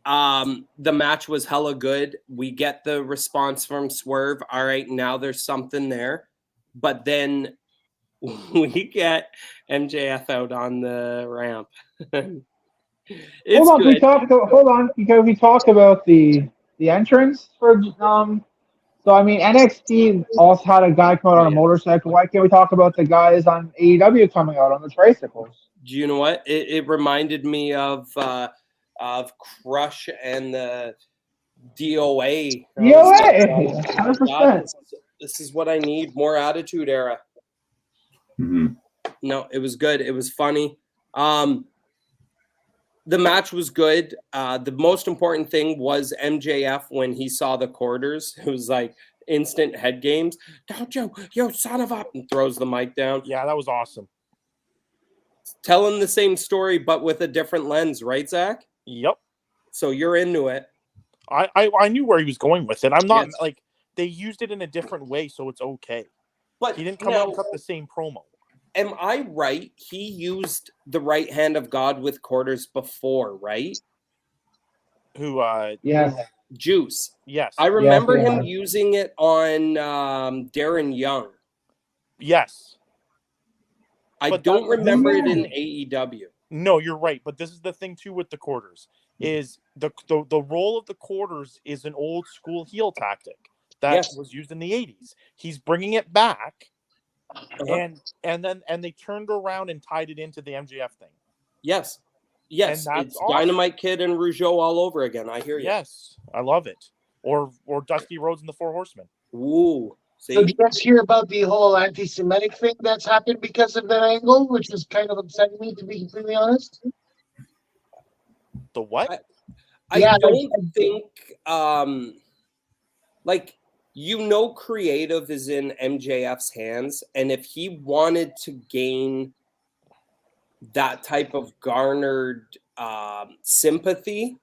The match was hella good. We get the response from Swerve. All right, now there's something there. But then we get MJF out on the ramp. Hold on, because we talked about the entrance for so I mean NXT also had a guy come out on a motorcycle. Why can't we talk about the guys on AEW coming out on the tricycles? Do you know what? It reminded me of Crush and the DOA. 100%. This is what I need. More Attitude Era. Mm-hmm. No, it was good. It was funny. The match was good. The most important thing was MJF when he saw the quarters. It was like instant head games. Don't you son of a, and throws the mic down. Yeah, that was awesome. Telling the same story, but with a different lens, right, Zach? Yep. So you're into it. I knew where he was going with it. I'm not Yes. like they used it in a different way, so it's okay. But He didn't come out and cut the same promo. Am I right? He used the right hand of God with quarters before, right? Who? Yes. Juice. Yes. I remember Yes, him using it on Darren Young. Yes. I But don't that- remember it in AEW. No, you're right. But this is the thing too with the quarters is the role of the quarters is an old school heel tactic that Yes. was used in the 80s. He's bringing it back, Uh-huh. and they turned around and tied it into the MJF thing. Yes. And that's It's awesome. Dynamite Kid and Rougeau all over again. I hear you. Yes, I love it. Or Dusty Rhodes and the Four Horsemen. Ooh. So See? did you guys hear about the whole anti-Semitic thing that's happened because of that angle, which was kind of upsetting me, to be completely honest? The what? I Yeah, don't think like creative is in MJF's hands, and if he wanted to gain that type of garnered sympathy,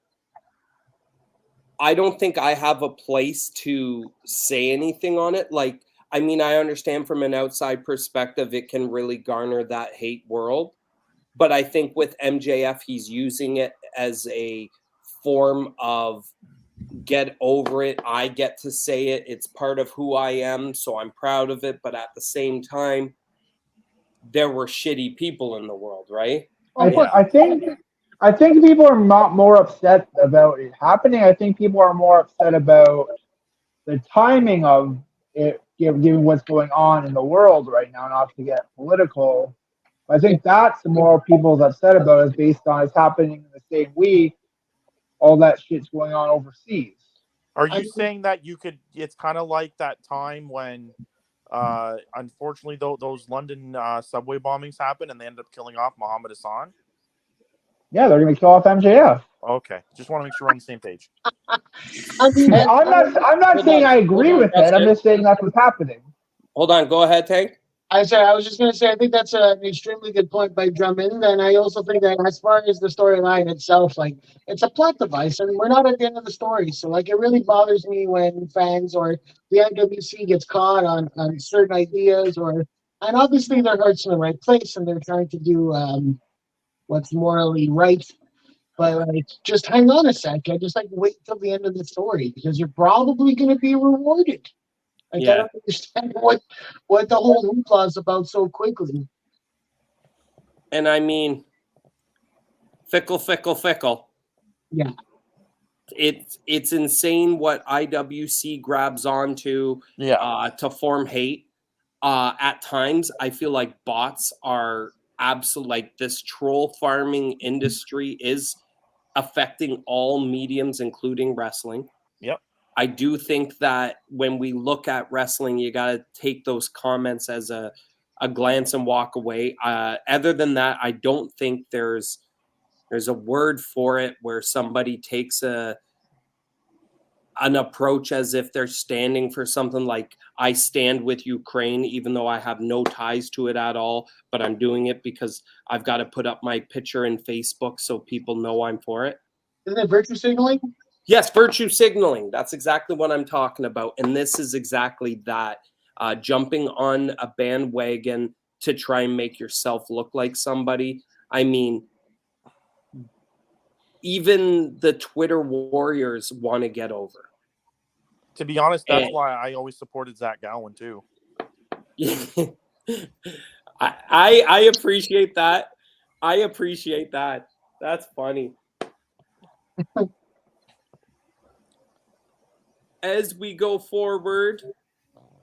I don't think I have a place to say anything on it. Like, I mean, I understand from an outside perspective it can really garner that hate world, but I think with MJF he's using it as a form of get over it. I get to say it. It's part of who I am, so I'm proud of it. But at the same time, there were shitty people in the world, right? I think people are not more upset about it happening. I think people are more upset about the timing of it, given what's going on in the world right now. Not to get political, I think that's the more people's upset about is based on it's happening in the same week. All that shit's going on overseas. Are you saying that you could? It's kind of like that time when, unfortunately, those London subway bombings happened and they ended up killing off Muhammad Hassan. Yeah, they're going to kill off MJF. Okay, just want to make sure we're on the same page. I mean, Hey, I'm not saying I agree with it. I'm just saying that's what's happening. Hold on, go ahead, Tank. I was just going to say, I think that's an extremely good point by Drummond. And I also think that as far as the storyline itself, like, it's a plot device and we're not at the end of the story. So, like, it really bothers me when fans or the IWC gets caught on certain ideas and obviously their heart's in the right place and they're trying to do what's morally right. But, like, just hang on a second. Just, like, wait till the end of the story because you're probably going to be rewarded. I don't understand what the whole hoopla is about so quickly. And I mean, fickle. Yeah. It's insane what IWC grabs onto to form hate. At times, I feel like bots are absolute. Like this troll farming industry is affecting all mediums, including wrestling. Yep. I do think that when we look at wrestling, you got to take those comments as a glance and walk away. Other than that, I don't think there's a word for it where somebody takes an approach as if they're standing for something like I stand with Ukraine, even though I have no ties to it at all, but I'm doing it because I've got to put up my picture in Facebook so people know I'm for it. Isn't it virtue signaling? Yes, virtue signaling. That's exactly what I'm talking about. And this is exactly that. Jumping on a bandwagon to try and make yourself look like somebody. I mean, even the Twitter warriors want to get over. To be honest, that's why I always supported Zach Gowen too. I appreciate that. I appreciate that. That's funny. As we go forward,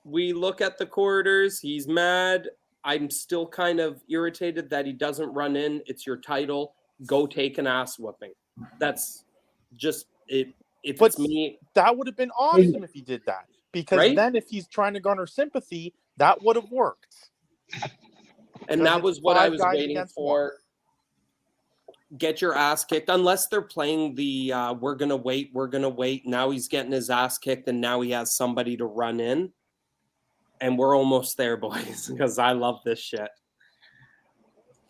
we look at the quarters. He's mad. I'm still kind of irritated that he doesn't run in. It's your title. Go take an ass whooping. That's just it. If it's me, that would have been awesome if he did that. Because then if he's trying to garner sympathy, that would have worked. And that was what I was waiting for. get your ass kicked unless they're playing the we're gonna wait. Now he's getting his ass kicked, and now he has somebody to run in. And we're almost there, boys, because I love this shit.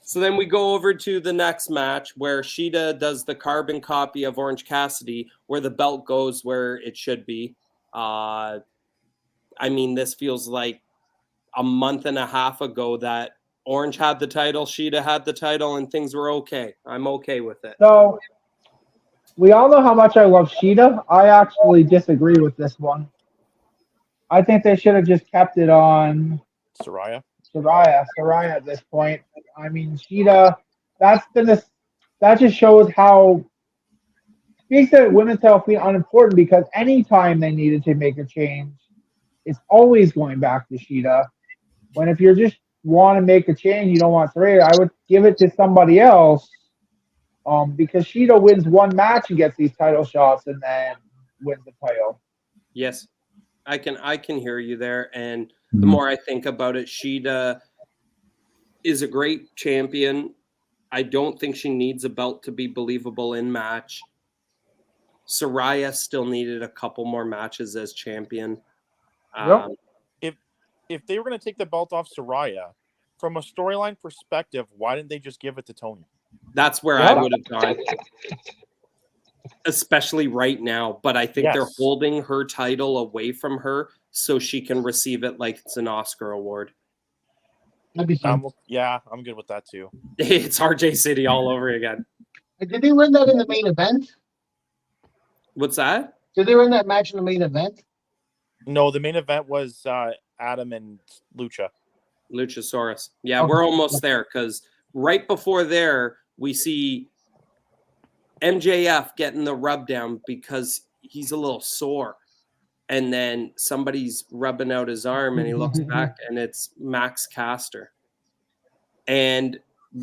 So then we go over to the next match where Shida does the carbon copy of Orange Cassidy, where the belt goes where it should be. I mean, this feels like a month and a half ago that Orange had the title, Shida had the title, and things were okay. I'm okay with it. So we all know how much I love Sheeta. I actually disagree with this one. I think they should have just kept it on Soraya. Soraya at this point. I mean, Sheeta, that just shows how speaks that women's health being unimportant because anytime they needed to make a change, it's always going back to Sheeta. When if you just want to make a change, you don't want Soraya, I would give it to somebody else. Because Sheeta wins one match and gets these title shots and then wins the title. Yes, I can hear you there. And the more I think about it, Shida is a great champion. I don't think she needs a belt to be believable in match. Soraya still needed a couple more matches as champion. Yep. If they were going to take the belt off Soraya, from a storyline perspective, why didn't they just give it to Tony? That's where I would have gone, especially right now. But I think they're holding her title away from her so she can receive it like it's an Oscar award. That'd be fun. I'm good with that too. It's RJ City all over again. Did they win that in the main event? What's that? Did they win that match in the main event? No, the main event was Adam and Luchasaurus. Yeah, we're almost there because right before there, we see MJF getting the rub down because he's a little sore. And then somebody's rubbing out his arm and he looks back and it's Max Caster. And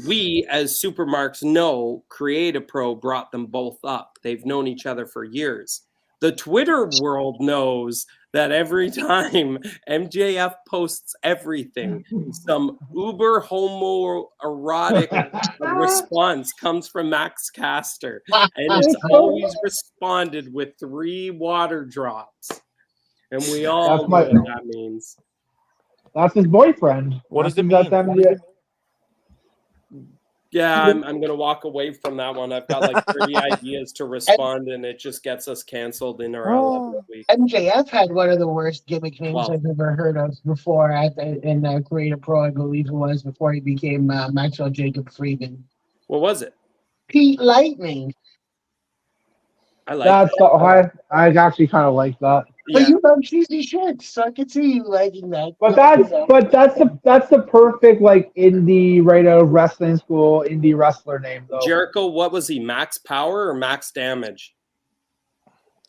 we, as Supermarks, know Creative Pro brought them both up. They've known each other for years. The Twitter world knows that every time MJF posts everything, some uber homoerotic response comes from Max Caster. And it's always responded with 3 water drops. And we all know what that means. That's his boyfriend. What does it mean? Yeah, I'm going to walk away from that one. I've got like 30 ideas to respond, and it just gets us canceled in our 11th week. MJF had one of the worst gimmick names I've ever heard of before in Creative Pro, I believe it was, before he became Maxwell Jacob Friedman. What was it? Pete Lightning. I like that. I actually kind of like that. But you love cheesy shit, so I could see you liking that. But that's the perfect like indie right out of wrestling school indie wrestler name though. Jericho, what was he? Max Power or Max Damage?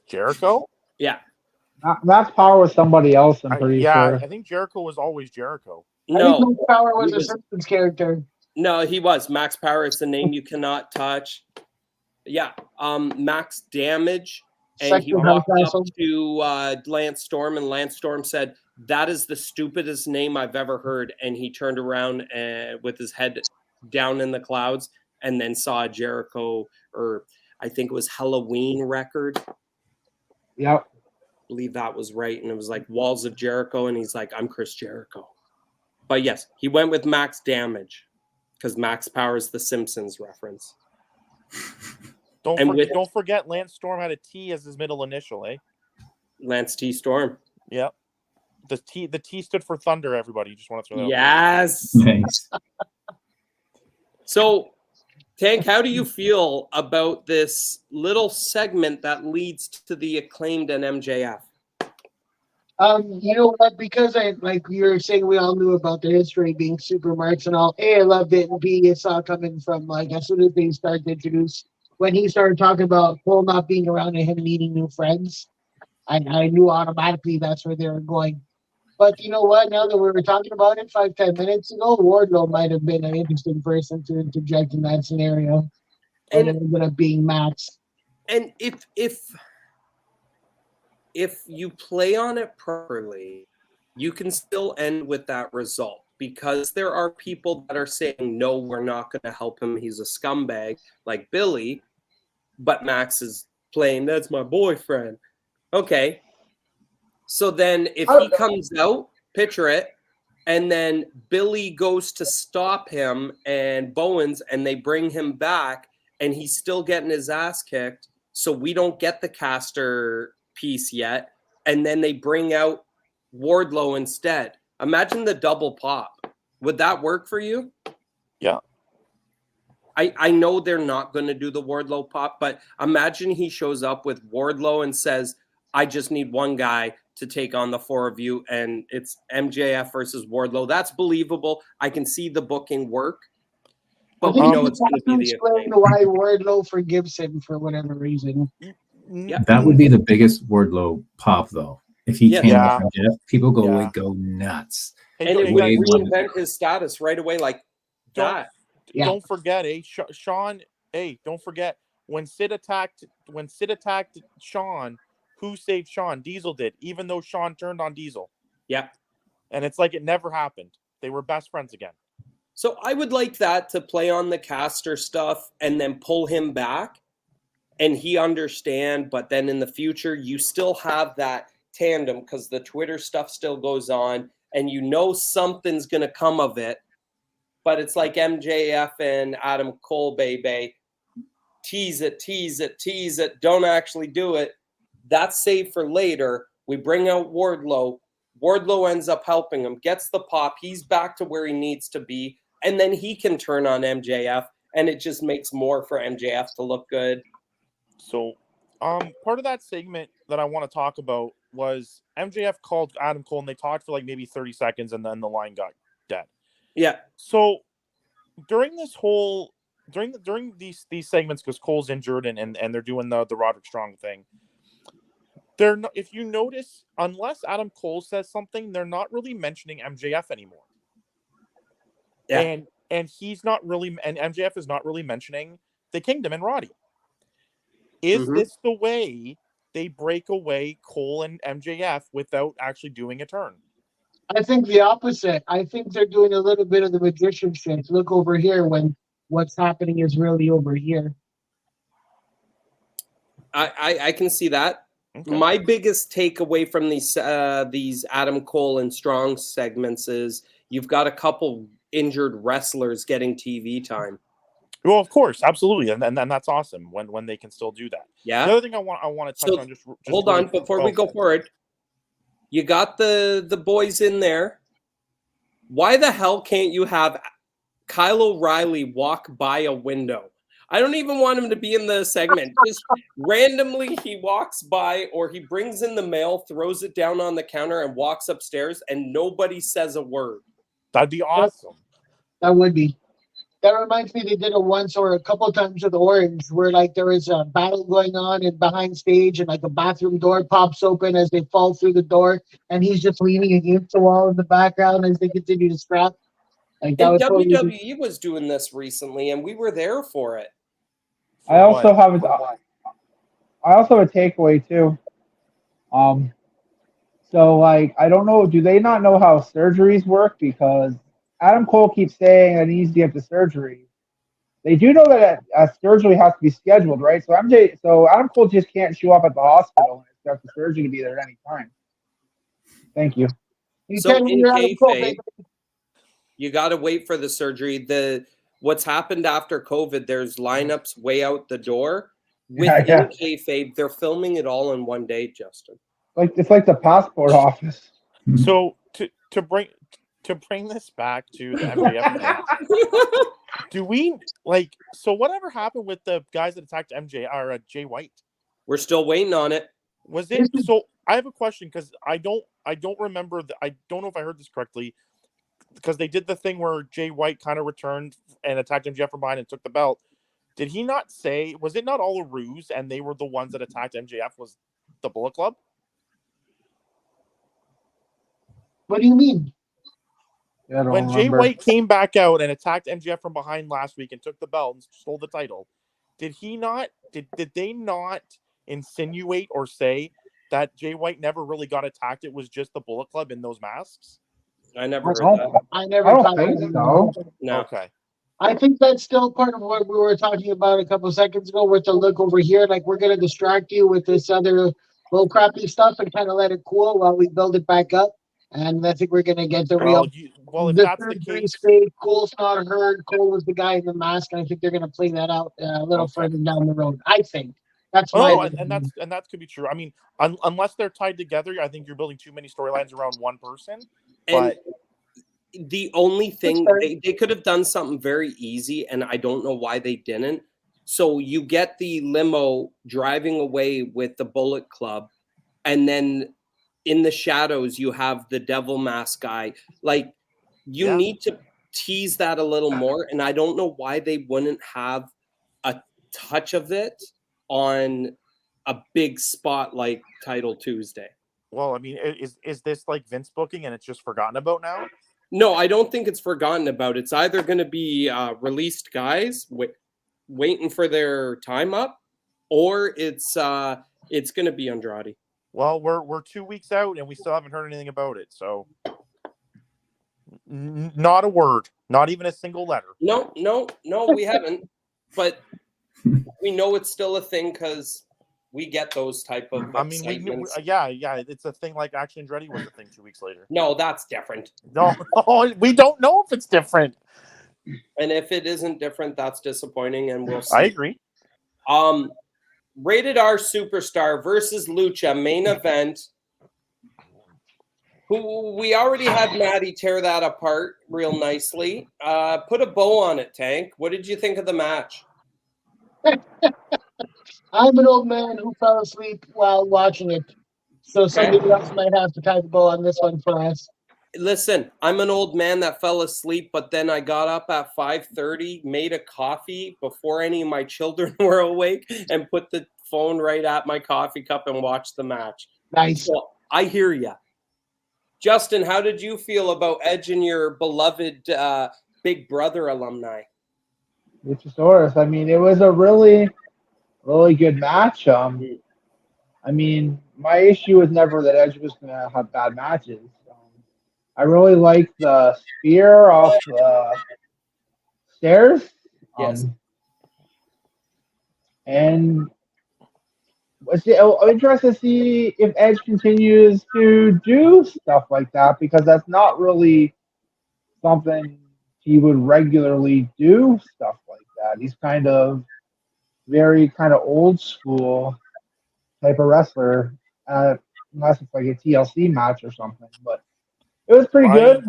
Jericho? Yeah. Max Power was somebody else, I'm pretty sure. I think Jericho was always Jericho. No. I think Max Power was a Simpsons character. No, he was. Max Power, it's the name you cannot touch. Yeah. Max Damage. And he walked up to Lance Storm, and Lance Storm said, "That is the stupidest name I've ever heard." And he turned around with his head down in the clouds and then saw a Jericho, or I think it was Halloween record. Yep. I believe that was right. And it was like Walls of Jericho. And he's like, "I'm Chris Jericho." But yes, he went with Max Damage because Max Power is the Simpsons reference. Don't forget Lance Storm had a T as his middle initial, eh? Lance T. Storm. Yep. The T stood for Thunder, everybody. Just want to throw that Yes. Nice. So, Tank, how do you feel about this little segment that leads to the Acclaimed and MJF? You know what? Because like you were saying, we all knew about the history being Supermarks and all. A, I loved it, and B, it saw coming from like as soon as they started to introduce. When he started talking about Cole not being around and him needing new friends, I knew automatically that's where they were going. But you know what? Now that we were talking about it 5-10 minutes ago, Wardlow might have been an interesting person to interject in that scenario. And it ended up being Max. And if you play on it properly, you can still end with that result because there are people that are saying, no, we're not going to help him. He's a scumbag like Billy. But Max is playing, that's my boyfriend. Okay. So then if he comes out, picture it, and then Billy goes to stop him and Bowens, and they bring him back, and he's still getting his ass kicked. So we don't get the caster piece yet. And then they bring out Wardlow instead. Imagine the double pop. Would that work for you? Yeah. I know they're not going to do the Wardlow pop, but imagine he shows up with Wardlow and says, I just need one guy to take on the four of you, and it's MJF versus Wardlow. That's believable. I can see the booking work, but we know it's going to be the explain why Wardlow forgives him for whatever reason. Yeah, That would be the biggest Wardlow pop, though. If he came up from Jeff, people would go nuts. And it would reinvent his status right away, like that. Don't forget, Sean. Don't forget when Sid attacked Sean. Who saved Sean? Diesel did, even though Sean turned on Diesel. Yeah, and it's like it never happened. They were best friends again. So I would like that to play on the caster stuff and then pull him back, and he understand. But then in the future, you still have that tandem because the Twitter stuff still goes on, and you know something's gonna come of it. But it's like MJF and Adam Cole, baby. Tease it, tease it, tease it. Don't actually do it. That's saved for later. We bring out Wardlow. Wardlow ends up helping him, gets the pop. He's back to where he needs to be. And then he can turn on MJF. And it just makes more for MJF to look good. So part of that segment that I want to talk about was MJF called Adam Cole, and they talked for like maybe 30 seconds, and then the line got dead. Yeah. So during this whole during these segments, because Cole's injured and they're doing the Roderick Strong thing, they're not, if you notice, unless Adam Cole says something, they're not really mentioning MJF anymore. Yeah. And he's not really, and MJF is not really mentioning the Kingdom and Roddy. Is this the way they break away Cole and MJF without actually doing a turn? I think the opposite. I think they're doing a little bit of the magician shit. Look over here when what's happening is really over here. I can see that. Okay. My biggest takeaway from these Adam Cole and Strong segments is you've got a couple injured wrestlers getting TV time. Well, of course, absolutely, and that's awesome when they can still do that. Yeah. The other thing I want to touch on just hold on before we go forward. You got the boys in there. Why the hell can't you have Kyle O'Reilly walk by a window? I don't even want him to be in the segment. Just randomly he walks by, or he brings in the mail, throws it down on the counter, and walks upstairs, and nobody says a word. That'd be awesome. That would be. That reminds me, they did it once or a couple of times with Orange, where like there is a battle going on and behind stage, and like a bathroom door pops open as they fall through the door, and he's just leaning against the wall in the background as they continue to scrap. Like that was WWE was doing this recently, and we were there for it. I also have a takeaway too. So like I don't know, do they not know how surgeries work? Because Adam Cole keeps saying that he needs to get the surgery. They do know that a surgery has to be scheduled, right? So Adam Cole just can't show up at the hospital and expect the surgery to be there at any time. Thank you. So in kayfabe, you got to wait for the surgery. What's happened after COVID, there's lineups way out the door. Within kayfabe, they're filming it all in one day, Justin. Like it's like the passport office. So to bring this back to the MJF thing, do we like? So whatever happened with the guys that attacked Jay White? We're still waiting on it. Was it? So I have a question because I don't remember. I don't know if I heard this correctly. Because they did the thing where Jay White kind of returned and attacked MJF from behind and took the belt. Did he not say, was it not all a ruse and they were the ones that attacked MJF was the Bullet Club? What do you mean? When Jay White came back out and attacked MJF from behind last week and took the belt and stole the title, did they not insinuate or say that Jay White never really got attacked? It was just the Bullet Club in those masks? I never heard Oh, that. I never I don't caught think that. so. No. Okay. I think that's still part of what we were talking about a couple of seconds ago with the look over here. Like, we're going to distract you with this other little crappy stuff and kind of let it cool while we build it back up. And I think we're going to get the real. If The that's the surgery case, stage. Cole's not hurt. Cole was the guy in the mask. And I think they're going to play that out a little Okay. further down the road. I think that's my. oh, and that could be true. I mean, unless they're tied together, I think you're building too many storylines around one person. And But the only thing fair. they could have done something very easy, and I don't know why they didn't. So you get the limo driving away with the Bullet Club, and then in the shadows you have the Devil Mask guy. Like, you Yeah. need to tease that a little more, and I don't know why they wouldn't have a touch of it on a big spot like Title Tuesday. well, I mean, is this like Vince booking and it's just forgotten about now? No, I don't think it's forgotten about. It's either going to be released guys waiting for their time up, or it's going to be Andrade. Well, we're 2 weeks out and we still haven't heard anything about it. So not a word, not even a single letter. No, we haven't. But we know it's still a thing because we get those type of I mean, excitements. yeah, it's a thing. Like Action Andretti was a thing 2 weeks later. No, that's different. No, we don't know if it's different. And if it isn't different, that's disappointing, and we'll see. I agree. Rated R Superstar versus Lucha main event. Who we already had Maddie tear that apart real nicely. Put a bow on it, Tank. What did you think of the match? I'm an old man who fell asleep while watching it. So somebody else might have to tie the bow on this one for us. Listen, I'm an old man that fell asleep, but then I got up at 5:30, made a coffee before any of my children were awake, and put the phone right at my coffee cup and watched the match. Nice. So I hear ya. Justin, how did you feel about Edge and your beloved Big Brother alumni? Luchasaurus. I mean, it was a really good match. I mean, my issue was never that Edge was going to have bad matches. I really liked the spear off the stairs. Yes. And I'm interested to see if Edge continues to do stuff like that, because that's not really something he would regularly do, stuff like that. He's kind of very old school type of wrestler, unless it's like a TLC match or something. But it was pretty good.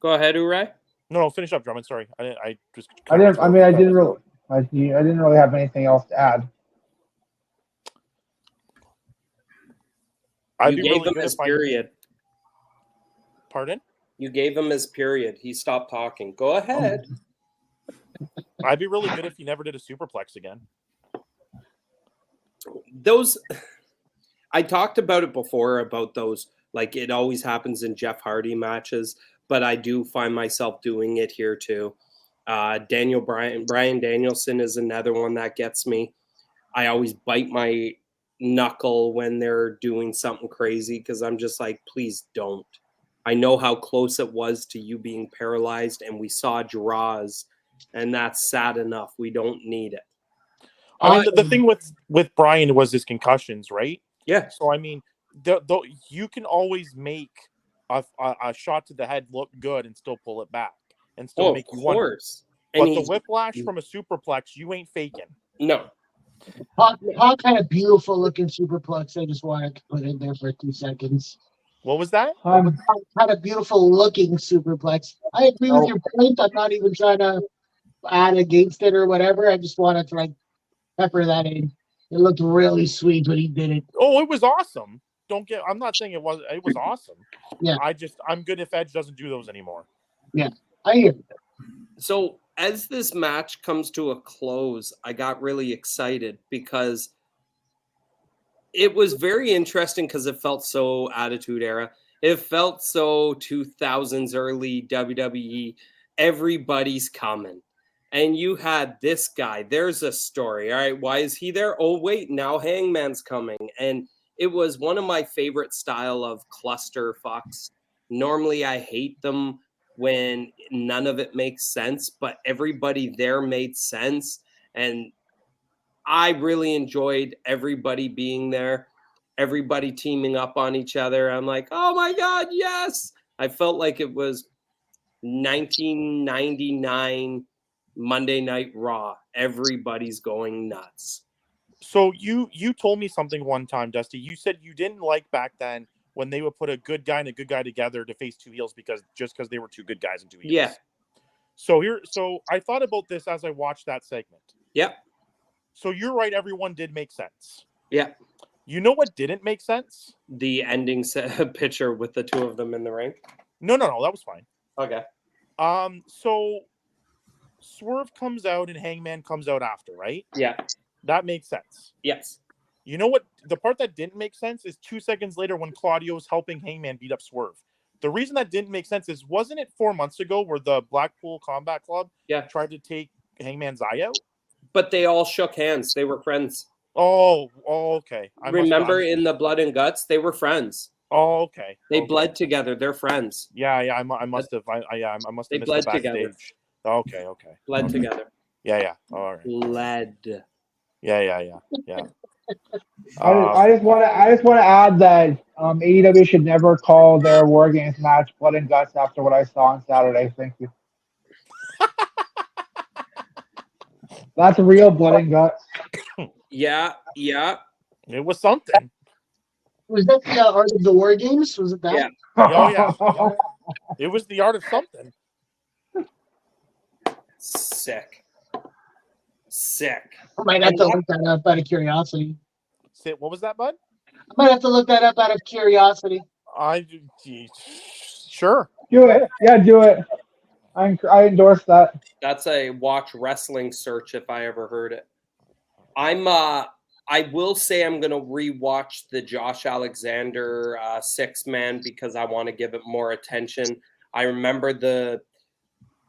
Go ahead, Uray. No, finish up, Drummond. Sorry, I didn't really have anything else to add. You gave him his period. Pardon? You gave him his period. He stopped talking. Go ahead. I'd be really good if he never did a superplex again. Those, I talked about it before about those. Like, it always happens in Jeff Hardy matches, but I do find myself doing it here too. Brian Danielson is another one that gets me. I always bite my knuckle when they're doing something crazy because I'm just like, please don't. I know how close it was to you being paralyzed, and we saw draws, and that's sad enough. We don't need it. I mean, the thing with Brian was his concussions, right? Yeah. So, I mean, you can always make a shot to the head look good and still pull it back and still make you wonder. But the whiplash from a superplex, you ain't faking. No. Hawk had a beautiful looking superplex. I just wanted to put in there for 2 seconds. What was that? Had a beautiful looking superplex. I agree with your point. I'm not even trying to add against it or whatever. I just wanted to pepper that in. It looked really sweet when he did it. Oh, it was awesome. I'm not saying it was awesome. Yeah. I'm good if Edge doesn't do those anymore. Yeah, I hear you. So as this match comes to a close, I got really excited because it was very interesting because it felt so Attitude Era. It felt so 2000s early WWE. Everybody's coming. And you had this guy. There's a story. All right, why is he there? Oh, wait, now Hangman's coming. And it was one of my favorite style of cluster fucks. Normally I hate them when none of it makes sense, but everybody there made sense. And I really enjoyed everybody being there, everybody teaming up on each other. I'm like, oh my God, yes. I felt like it was 1999 Monday Night Raw. Everybody's going nuts. So you told me something one time, Dusty. You said you didn't like back then when they would put a good guy and a good guy together to face two heels because they were two good guys and two heels. Yeah. So I thought about this as I watched that segment. Yep. So you're right, everyone did make sense. Yeah. You know what didn't make sense? The ending picture with the two of them in the ring. No, that was fine. Okay. So Swerve comes out and Hangman comes out after, right? Yeah. That makes sense. Yes. You know what? The part that didn't make sense is 2 seconds later when Claudio's helping Hangman beat up Swerve. The reason that didn't make sense is, wasn't it 4 months ago where the Blackpool Combat Club tried to take Hangman's eye out? But they all shook hands. They were friends. Oh, okay. Remember in the Blood and Guts, they were friends. Oh, okay. They bled together. They're friends. Yeah. I must have. I must have missed the backstage. Together. Okay. Bled together. Yeah. All right. Bled. Yeah. I just want to add that AEW should never call their War Games match Blood and Guts after what I saw on Saturday. Thank you. That's real blood and guts. Yeah. It was something. Was that the Art of the War Games? Was it that? Yeah. Oh, yeah. It was the art of something. Sick. I might have to look that up out of curiosity. What was that, bud? I might have to look that up out of curiosity. Sure. Do it. Yeah, do it. I endorse that. That's a watch wrestling search if I ever heard it. I will say I'm going to rewatch the Josh Alexander 6-man because I want to give it more attention. I remember the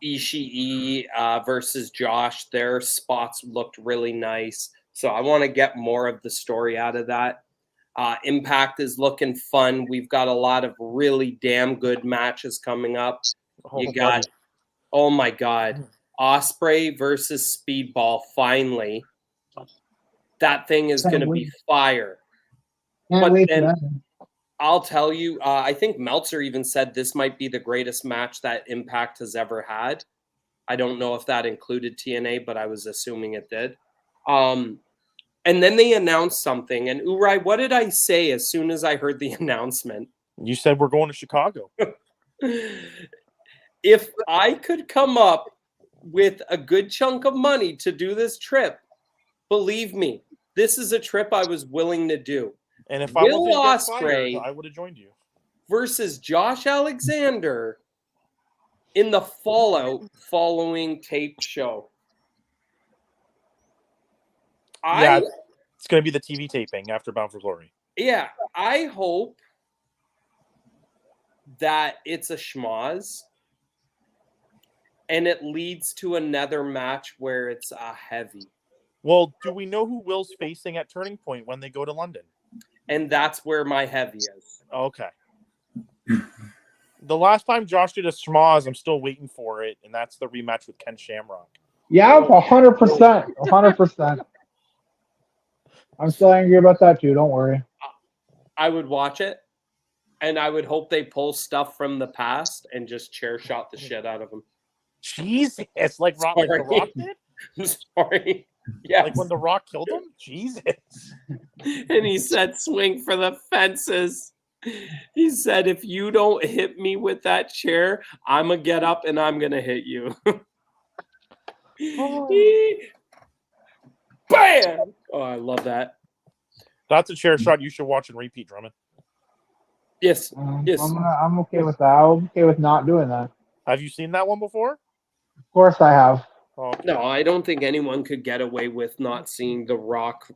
Ishii versus Josh. Their spots looked really nice. So I want to get more of the story out of that. Impact is looking fun. We've got a lot of really damn good matches coming up. Oh my God, Osprey versus Speedball. Finally, that thing is going to be fire. Can't wait for that. I'll tell you, I think Meltzer even said this might be the greatest match that Impact has ever had. I don't know if that included TNA, but I was assuming it did. And then they announced something. And Urai, what did I say as soon as I heard the announcement? You said we're going to Chicago. If I could come up with a good chunk of money to do this trip, believe me, this is a trip I was willing to do. And if I would have joined you. Versus Josh Alexander in the Fallout following taped show. It's going to be the TV taping after Bound for Glory. Yeah, I hope that it's a schmoz and it leads to another match where it's a heavy. Well, do we know who Will's facing at Turning Point when they go to London? And that's where my heavy is. Okay. The last time Josh did a schmoz, I'm still waiting for it, and that's the rematch with Ken Shamrock. Yeah, 100%. 100%. I'm still angry about that too. Don't worry. I would watch it, and I would hope they pull stuff from the past and just chair shot the shit out of them. Jesus, like The Rock did? I'm sorry. Yeah, like when The Rock killed him? Jesus. And he said, swing for the fences. He said, if you don't hit me with that chair, I'm going to get up and I'm going to hit you. Bam! Oh, I love that. That's a chair shot you should watch and repeat, Drummond. Yes. Yes. I'm okay with that. I'm okay with not doing that. Have you seen that one before? Of course I have. Oh. No, I don't think anyone could get away with not seeing The Rock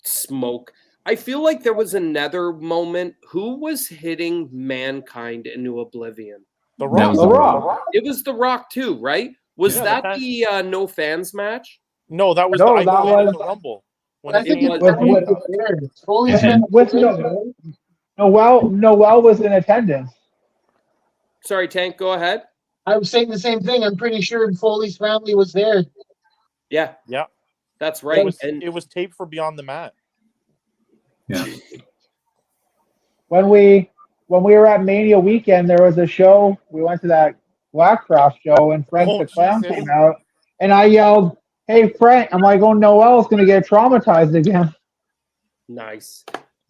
smoke. I feel like there was another moment. Who was hitting Mankind into oblivion? The Rock. The Rock. It was The Rock too, right? Was that the no fans match? No, that was No, the that was the Rumble when I his think hands it's were was- handcuffed. was there. Foley's And been with Noel was in attendance. Sorry, Tank, go ahead. I was saying the same thing. I'm pretty sure Foley's family was there. Yeah, Yeah, that's right. it was taped for Beyond the Mat. Yeah. When we were at Mania weekend, there was a show. We went to that Blackcraft show, and Frank Oh, the Clown Jesus. came out, and I yelled, "Hey, Frank!" I'm like, "Oh, Noel's gonna get traumatized again." Nice.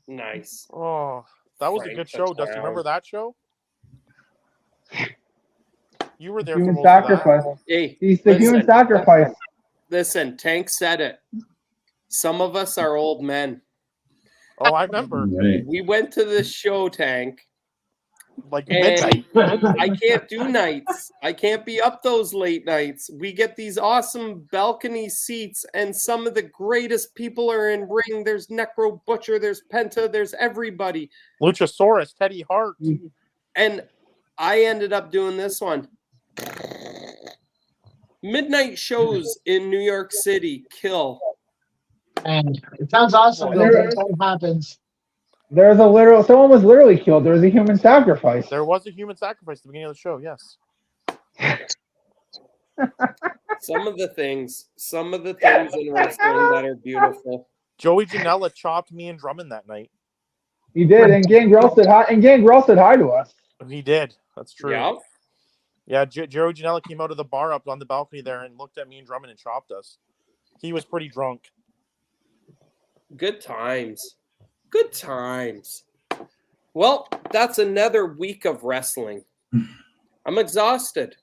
Nice. Oh, that was a Frank good the show, Dusty. Clown. Remember that show? You were there for Human most of that. sacrifice. Hey, He's the human listen, sacrifice. listen, Tank said it. Some of us are old men. Oh, I remember. Right. We went to this show, Tank, Like and midnight. I can't do nights. I can't be up those late nights. We get these awesome balcony seats, and some of the greatest people are in ring. There's Necro Butcher, there's Penta, there's everybody. Luchasaurus, Teddy Hart. And I ended up doing this one. Midnight shows in New York City kill. And it sounds awesome though. There- That's what happens. There's someone was literally killed. There was a human sacrifice. There was a human sacrifice at the beginning of the show, yes. Some of the things in wrestling that are beautiful. Joey Janela chopped me and Drummond that night. He did, and Gangrel said hi. And Gangrel said hi to us. He did. That's true. Yeah. Yeah, Joey Janela came out of the bar up on the balcony there and looked at me and Drummond and chopped us. He was pretty drunk. Good times. Good times. Well, that's another week of wrestling. I'm exhausted.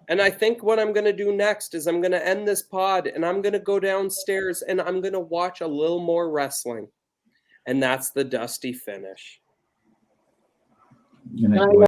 And I think what I'm going to do next is I'm going to end this pod and I'm going to go downstairs and I'm going to watch a little more wrestling. And that's the Dusty finish. Good night, Night, boys.